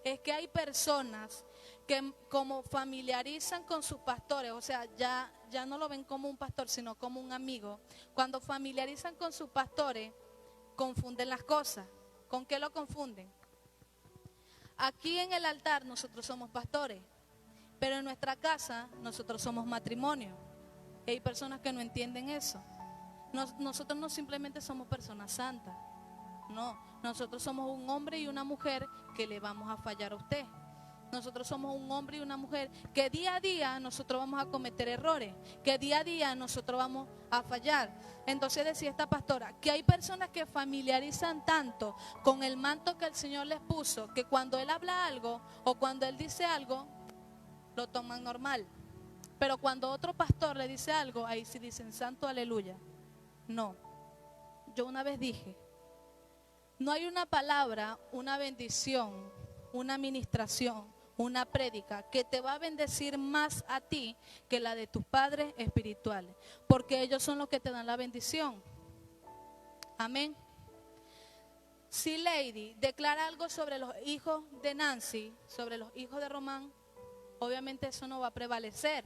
Speaker 1: es que hay personas que como familiarizan con sus pastores, o sea, ya no lo ven como un pastor, sino como un amigo. Cuando familiarizan con sus pastores, confunden las cosas. ¿Con qué lo confunden? Aquí en el altar nosotros somos pastores, pero en nuestra casa nosotros somos matrimonio. Y hay personas que no entienden eso. Nosotros no simplemente somos personas santas. No, nosotros somos un hombre y una mujer que le vamos a fallar a usted. Nosotros somos un hombre y una mujer que día a día nosotros vamos a cometer errores, que día a día nosotros vamos a fallar. Entonces decía esta pastora que hay personas que familiarizan tanto con el manto que el Señor les puso, que cuando Él habla algo o cuando Él dice algo, lo toman normal. Pero cuando otro pastor le dice algo, ahí sí dicen santo aleluya. No, yo una vez dije, no hay una palabra, una bendición, una administración, una prédica que te va a bendecir más a ti que la de tus padres espirituales, porque ellos son los que te dan la bendición. Amén. Si Lady declara algo sobre los hijos de Nancy, sobre los hijos de Román, obviamente eso no va a prevalecer.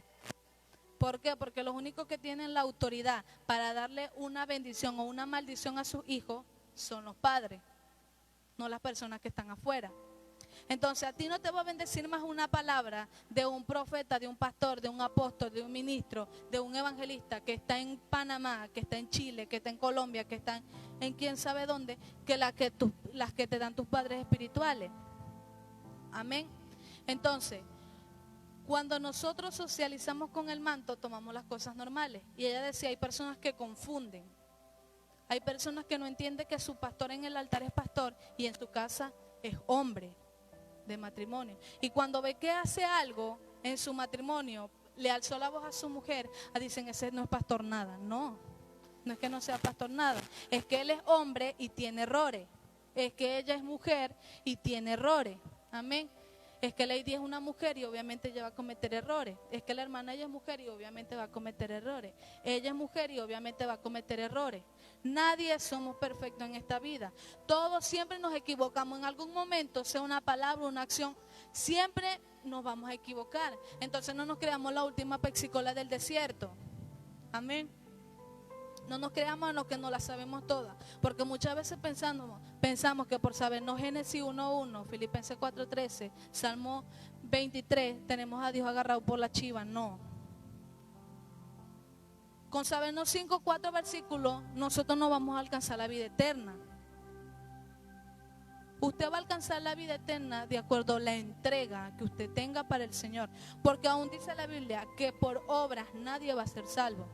Speaker 1: ¿Por qué? Porque los únicos que tienen la autoridad para darle una bendición o una maldición a sus hijos son los padres, no las personas que están afuera. Entonces a ti no te va a bendecir más una palabra de un profeta, de un pastor, de un apóstol, de un ministro, de un evangelista que está en Panamá, que está en Chile, que está en Colombia, que está en quién sabe dónde, que las que te dan tus padres espirituales. Amén. Entonces, cuando nosotros socializamos con el manto, tomamos las cosas normales. Y ella decía, hay personas que confunden. Hay personas que no entienden que su pastor en el altar es pastor y en su casa es hombre de matrimonio. Y cuando ve que hace algo en su matrimonio, le alzó la voz a su mujer, dicen, ese no es pastor nada. No, no es que no sea pastor nada. Es que él es hombre y tiene errores. Es que ella es mujer y tiene errores. Amén. Es que Lady es una mujer y obviamente ella va a cometer errores. Es que la hermana ella es mujer y obviamente va a cometer errores. Ella es mujer y obviamente va a cometer errores. Nadie somos perfectos en esta vida. Todos siempre nos equivocamos en algún momento, sea una palabra, una acción. Siempre nos vamos a equivocar. Entonces no nos creamos la última pexicola del desierto. Amén. No nos creamos en lo que no la sabemos todas, porque muchas veces pensamos que por sabernos Génesis 1:1, Filipenses 4:13, Salmo 23, tenemos a Dios agarrado por la chiva. No. Con sabernos 5 o 4 versículos, nosotros no vamos a alcanzar la vida eterna. Usted va a alcanzar la vida eterna de acuerdo a la entrega que usted tenga para el Señor, porque aún dice la Biblia que por obras nadie va a ser salvo.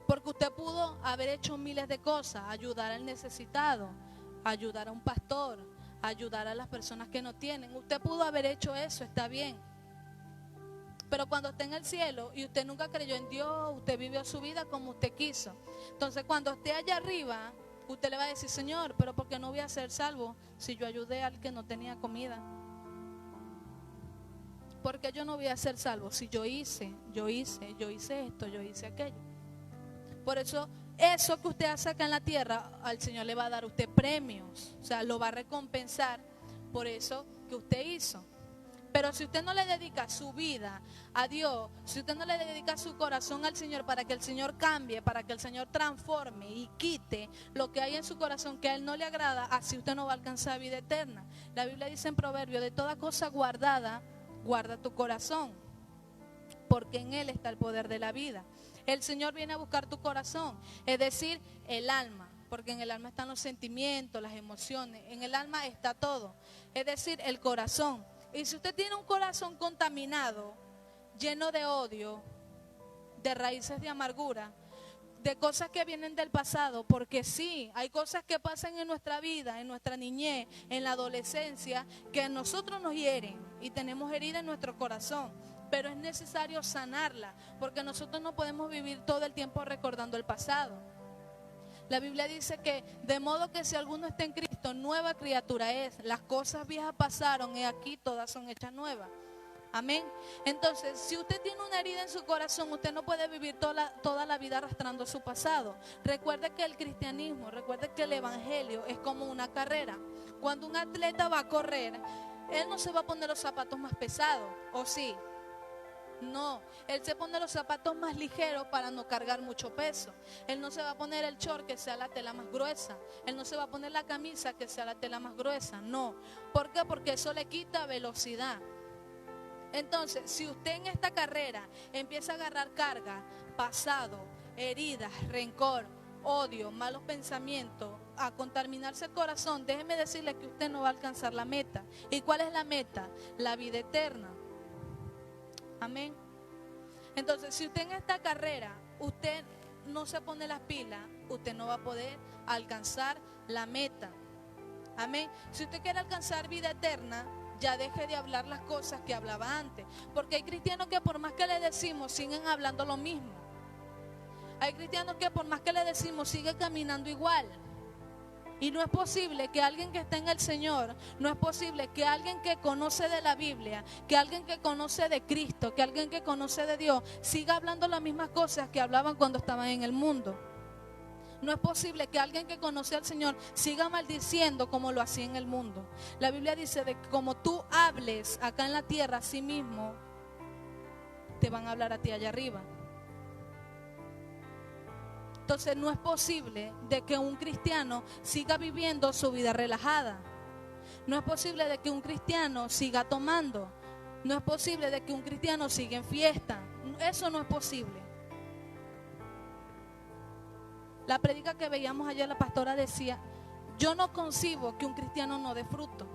Speaker 1: Porque usted pudo haber hecho miles de cosas, ayudar al necesitado, ayudar a un pastor, ayudar a las personas que no tienen. Usted pudo haber hecho eso, está bien. Pero cuando esté en el cielo y usted nunca creyó en Dios, usted vivió su vida como usted quiso. Entonces cuando esté allá arriba, usted le va a decir, Señor, pero ¿por qué no voy a ser salvo si yo ayudé al que no tenía comida? ¿Por qué yo no voy a ser salvo si yo hice esto, yo hice aquello? Por eso que usted hace acá en la tierra, al Señor le va a dar a usted premios. O sea, lo va a recompensar por eso que usted hizo. Pero si usted no le dedica su vida a Dios, si usted no le dedica su corazón al Señor para que el Señor cambie, para que el Señor transforme y quite lo que hay en su corazón que a Él no le agrada, así usted no va a alcanzar vida eterna. La Biblia dice en Proverbios, de toda cosa guardada, guarda tu corazón, porque en Él está el poder de la vida. El Señor viene a buscar tu corazón, es decir, el alma, porque en el alma están los sentimientos, las emociones, en el alma está todo, es decir, el corazón. Y si usted tiene un corazón contaminado, lleno de odio, de raíces de amargura, de cosas que vienen del pasado, porque sí, hay cosas que pasan en nuestra vida, en nuestra niñez, en la adolescencia, que a nosotros nos hieren y tenemos herida en nuestro corazón. Pero es necesario sanarla, porque nosotros no podemos vivir todo el tiempo recordando el pasado. La Biblia dice que de modo que si alguno está en Cristo, nueva criatura es. Las cosas viejas pasaron y aquí todas son hechas nuevas. Amén. Entonces, si usted tiene una herida en su corazón, usted no puede vivir toda la vida arrastrando su pasado. Recuerde que el cristianismo, recuerde que el evangelio es como una carrera. Cuando un atleta va a correr, él no se va a poner los zapatos más pesados, ¿o sí? No, él se pone los zapatos más ligeros para no cargar mucho peso. Él no se va a poner el short que sea la tela más gruesa. Él no se va a poner la camisa que sea la tela más gruesa. No, ¿por qué? Porque eso le quita velocidad. Entonces, si usted en esta carrera empieza a agarrar carga, pasado, heridas, rencor, odio, malos pensamientos, a contaminarse el corazón, déjeme decirle que usted no va a alcanzar la meta. ¿Y cuál es la meta? La vida eterna. Amén. Entonces, si usted en esta carrera, usted no se pone las pilas, usted no va a poder alcanzar la meta. Amén. Si usted quiere alcanzar vida eterna, ya deje de hablar las cosas que hablaba antes. Porque hay cristianos que por más que le decimos, siguen hablando lo mismo. Hay cristianos que por más que le decimos, sigue caminando igual. Y no es posible que alguien que está en el Señor, no es posible que alguien que conoce de la Biblia, que alguien que conoce de Cristo, que alguien que conoce de Dios, siga hablando las mismas cosas que hablaban cuando estaban en el mundo. No es posible que alguien que conoce al Señor siga maldiciendo como lo hacía en el mundo. La Biblia dice de que como tú hables acá en la tierra a sí mismo, te van a hablar a ti allá arriba. Entonces no es posible de que un cristiano siga viviendo su vida relajada. No es posible de que un cristiano siga tomando. No es posible de que un cristiano siga en fiesta. Eso no es posible. La prédica que veíamos ayer, la pastora decía, yo no concibo que un cristiano no dé fruto.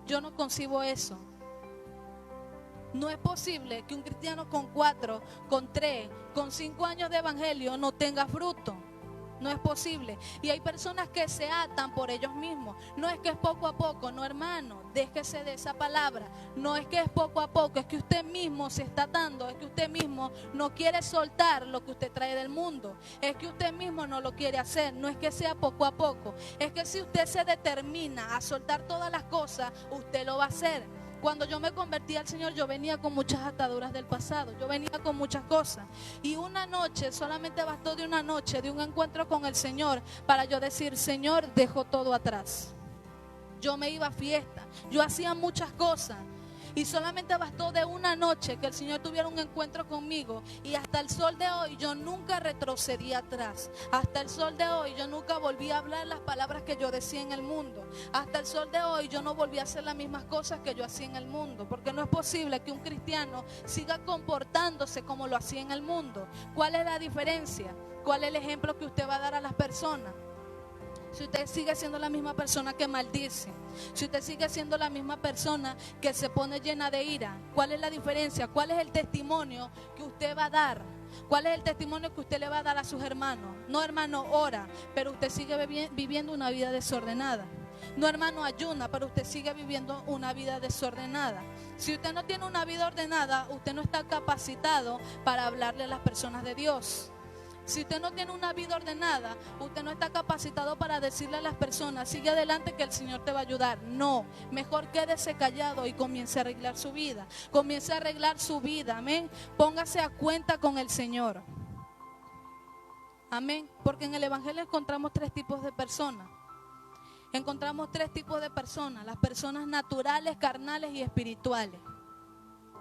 Speaker 1: Yo no concibo eso. No es posible que un cristiano con 4, con 3, con 5 años de evangelio no tenga fruto. No es posible. Y hay personas que se atan por ellos mismos. No es que es poco a poco, no, hermano, déjese de esa palabra. No es que es poco a poco, es que usted mismo se está atando. Es que usted mismo no quiere soltar lo que usted trae del mundo. Es que usted mismo no lo quiere hacer. No es que sea poco a poco. Es que si usted se determina a soltar todas las cosas, usted lo va a hacer. Cuando yo me convertí al Señor, yo venía con muchas ataduras del pasado, yo venía con muchas cosas. Y una noche, solamente bastó de una noche, de un encuentro con el Señor, para yo decir, Señor, dejo todo atrás. Yo me iba a fiesta, yo hacía muchas cosas. Y solamente bastó de una noche que el Señor tuviera un encuentro conmigo. Y hasta el sol de hoy yo nunca retrocedí atrás. Hasta el sol de hoy yo nunca volví a hablar las palabras que yo decía en el mundo. Hasta el sol de hoy yo no volví a hacer las mismas cosas que yo hacía en el mundo. Porque no es posible que un cristiano siga comportándose como lo hacía en el mundo. ¿Cuál es la diferencia? ¿Cuál es el ejemplo que usted va a dar a las personas? Si usted sigue siendo la misma persona que maldice, si usted sigue siendo la misma persona que se pone llena de ira, ¿cuál es la diferencia? ¿Cuál es el testimonio que usted va a dar? ¿Cuál es el testimonio que usted le va a dar a sus hermanos? No, hermano, ora, pero usted sigue viviendo una vida desordenada. No, hermano, ayuna, pero usted sigue viviendo una vida desordenada. Si usted no tiene una vida ordenada, usted no está capacitado para hablarle a las personas de Dios. Si usted no tiene una vida ordenada, usted no está capacitado para decirle a las personas, sigue adelante que el Señor te va a ayudar. No, mejor quédese callado y comience a arreglar su vida. Comience a arreglar su vida, amén. Póngase a cuenta con el Señor. Amén. Porque en el Evangelio encontramos 3 tipos de personas. Encontramos 3 tipos de personas. Las personas naturales, carnales y espirituales.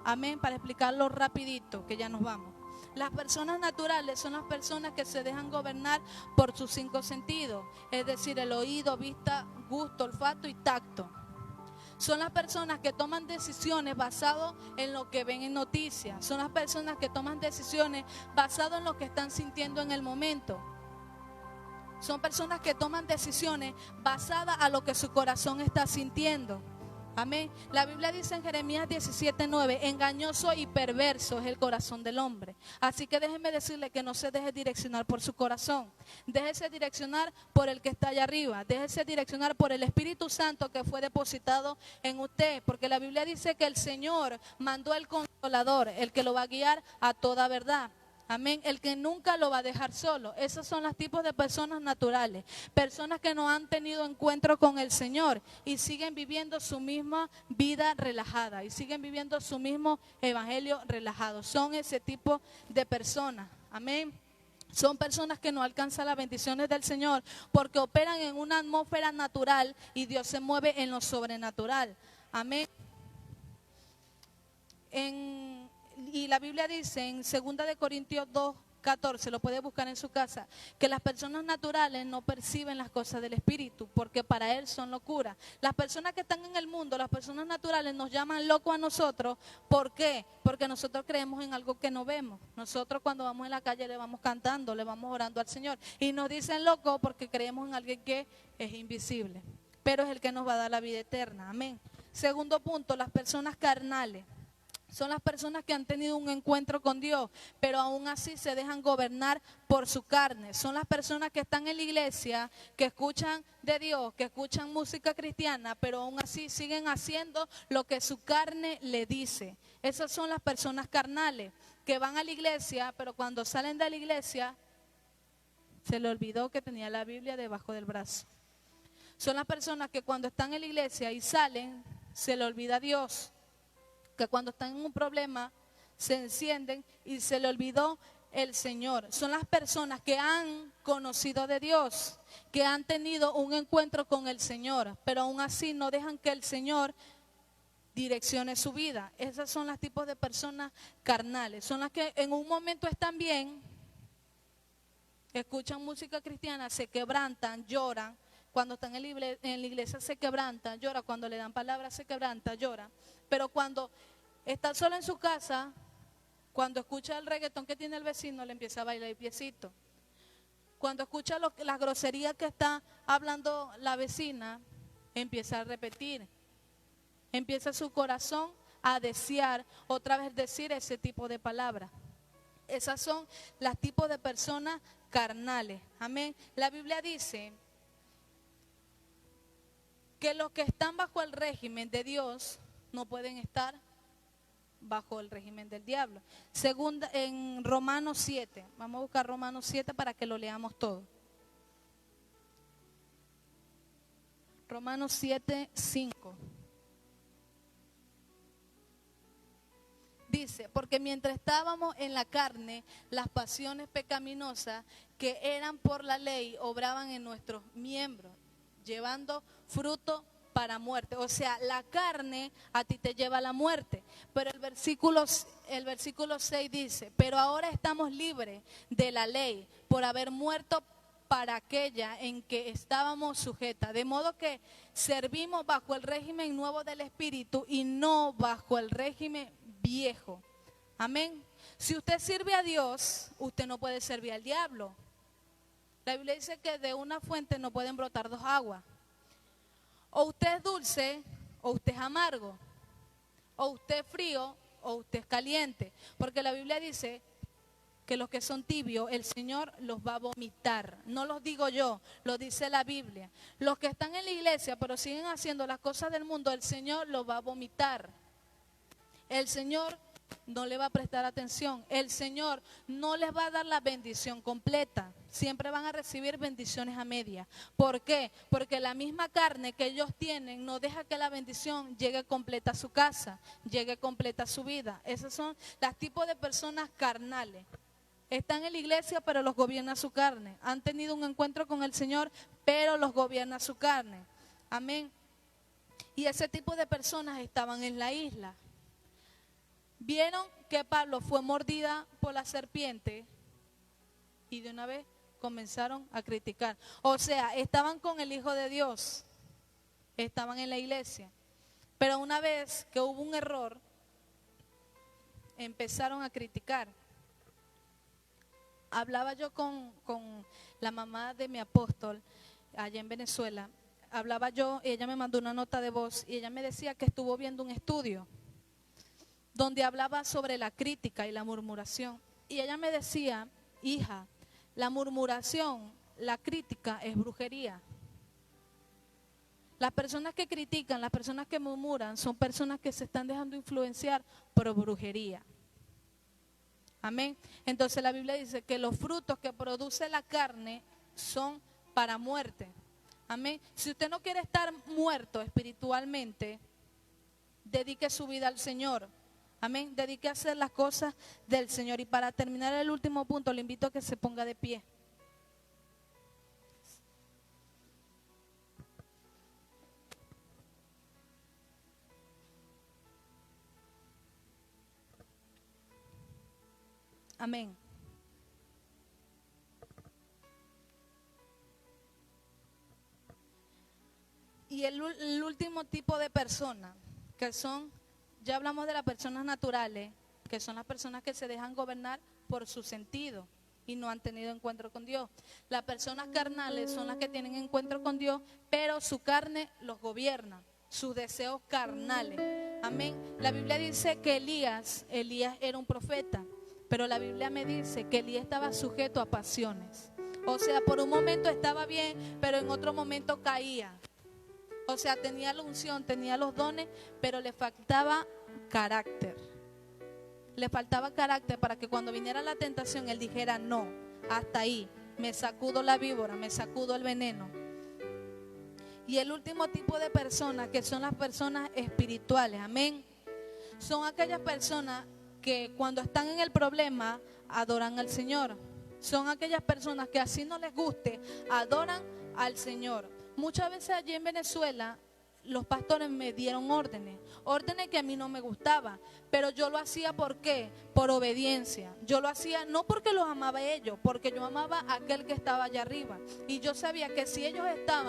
Speaker 1: Amén. Para explicarlo rapidito, que ya nos vamos. Las personas naturales son las personas que se dejan gobernar por sus 5 sentidos, es decir, el oído, vista, gusto, olfato y tacto. Son las personas que toman decisiones basadas en lo que ven en noticias. Son las personas que toman decisiones basadas en lo que están sintiendo en el momento. Son personas que toman decisiones basadas a lo que su corazón está sintiendo. Amén. La Biblia dice en Jeremías 17:9, engañoso y perverso es el corazón del hombre. Así que déjeme decirle que no se deje direccionar por su corazón. Déjese direccionar por el que está allá arriba. Déjese direccionar por el Espíritu Santo que fue depositado en usted. Porque la Biblia dice que el Señor mandó el Consolador, el que lo va a guiar a toda verdad. Amén. El que nunca lo va a dejar solo. Esos son los tipos de personas naturales. Personas que no han tenido encuentro con el Señor y siguen viviendo su misma vida relajada y siguen viviendo su mismo evangelio relajado. Son ese tipo de personas. Amén. Son personas que no alcanzan las bendiciones del Señor porque operan en una atmósfera natural y Dios se mueve en lo sobrenatural. Amén. Y la Biblia dice en 2 de Corintios 2:14, lo puede buscar en su casa, que las personas naturales no perciben las cosas del Espíritu, porque para Él son locura. Las personas que están en el mundo, las personas naturales nos llaman locos a nosotros. ¿Por qué? Porque nosotros creemos en algo que no vemos. Nosotros cuando vamos en la calle le vamos cantando, le vamos orando al Señor. Y nos dicen locos porque creemos en alguien que es invisible, pero es el que nos va a dar la vida eterna. Amén. Segundo punto, las personas carnales. Son las personas que han tenido un encuentro con Dios, pero aún así se dejan gobernar por su carne. Son las personas que están en la iglesia, que escuchan de Dios, que escuchan música cristiana, pero aún así siguen haciendo lo que su carne le dice. Esas son las personas carnales, que van a la iglesia, pero cuando salen de la iglesia, se le olvidó que tenía la Biblia debajo del brazo. Son las personas que cuando están en la iglesia y salen, se le olvida Dios. Que cuando están en un problema se encienden y se le olvidó el Señor. Son las personas que han conocido de Dios, que han tenido un encuentro con el Señor, pero aún así no dejan que el Señor direccione su vida. Esas son los tipos de personas carnales. Son las que en un momento están bien, escuchan música cristiana, se quebrantan, lloran. Cuando están en la iglesia se quebranta, llora. Cuando le dan palabras se quebranta, llora. Pero cuando está sola en su casa, cuando escucha el reggaetón que tiene el vecino, le empieza a bailar el piecito. Cuando escucha las groserías que está hablando la vecina, empieza a repetir. Empieza su corazón a desear otra vez decir ese tipo de palabras. Esas son las tipos de personas carnales. Amén. La Biblia dice que los que están bajo el régimen de Dios no pueden estar bajo el régimen del diablo. Segunda, en Romanos 7, vamos a buscar Romanos 7 para que lo leamos todo. Romanos 7:5. Dice, porque mientras estábamos en la carne, las pasiones pecaminosas que eran por la ley obraban en nuestros miembros, llevando fruto para muerte. O sea, la carne a ti te lleva a la muerte. Pero el versículo 6 dice, pero ahora estamos libres de la ley por haber muerto para aquella en que estábamos sujetas. De modo que servimos bajo el régimen nuevo del Espíritu y no bajo el régimen viejo. Amén. Si usted sirve a Dios, usted no puede servir al diablo. La Biblia dice que de una fuente no pueden brotar dos aguas. O usted es dulce o usted es amargo. O usted es frío o usted es caliente. Porque la Biblia dice que los que son tibios, el Señor los va a vomitar. No los digo yo, lo dice la Biblia. Los que están en la iglesia pero siguen haciendo las cosas del mundo, el Señor los va a vomitar. El Señor no le va a prestar atención. El Señor no les va a dar la bendición completa. Siempre van a recibir bendiciones a media. ¿Por qué? Porque la misma carne que ellos tienen no deja que la bendición llegue completa a su casa, llegue completa a su vida. Esos son los tipos de personas carnales. Están en la iglesia pero los gobierna su carne. Han tenido un encuentro con el Señor pero los gobierna su carne. Amén. Y ese tipo de personas estaban en la isla. Vieron que Pablo fue mordida por la serpiente y de una vez comenzaron a criticar. O sea, estaban con el Hijo de Dios, estaban en la iglesia, pero una vez que hubo un error, empezaron a criticar. Hablaba yo con la mamá de mi apóstol allá en Venezuela, hablaba yo, ella me mandó una nota de voz y ella me decía que estuvo viendo un estudio donde hablaba sobre la crítica y la murmuración. Y ella me decía, hija, la murmuración, la crítica es brujería. Las personas que critican, las personas que murmuran, son personas que se están dejando influenciar por brujería. Amén. Entonces la Biblia dice que los frutos que produce la carne son para muerte. Amén. Si usted no quiere estar muerto espiritualmente, dedique su vida al Señor. Amén. Dedique a hacer las cosas del Señor. Y para terminar el último punto, le invito a que se ponga de pie. Amén. Y el último tipo de personas, que son, ya hablamos de las personas naturales, que son las personas que se dejan gobernar por su sentido y no han tenido encuentro con Dios. Las personas carnales son las que tienen encuentro con Dios, pero su carne los gobierna, sus deseos carnales. Amén. La Biblia dice que Elías era un profeta, pero la Biblia me dice que Elías estaba sujeto a pasiones. O sea, por un momento estaba bien, pero en otro momento caía. O sea, tenía la unción, tenía los dones, pero le faltaba carácter. Le faltaba carácter para que cuando viniera la tentación, él dijera, no, hasta ahí, me sacudo la víbora, me sacudo el veneno. Y el último tipo de personas, que son las personas espirituales, amén, son aquellas personas que cuando están en el problema, adoran al Señor. Son aquellas personas que así no les guste, adoran al Señor. Muchas veces allí en Venezuela los pastores me dieron órdenes que a mí no me gustaban, pero yo lo hacía ¿por qué? Por obediencia. Yo lo hacía no porque los amaba a ellos, porque yo amaba a aquel que estaba allá arriba. Y yo sabía que si ellos estaban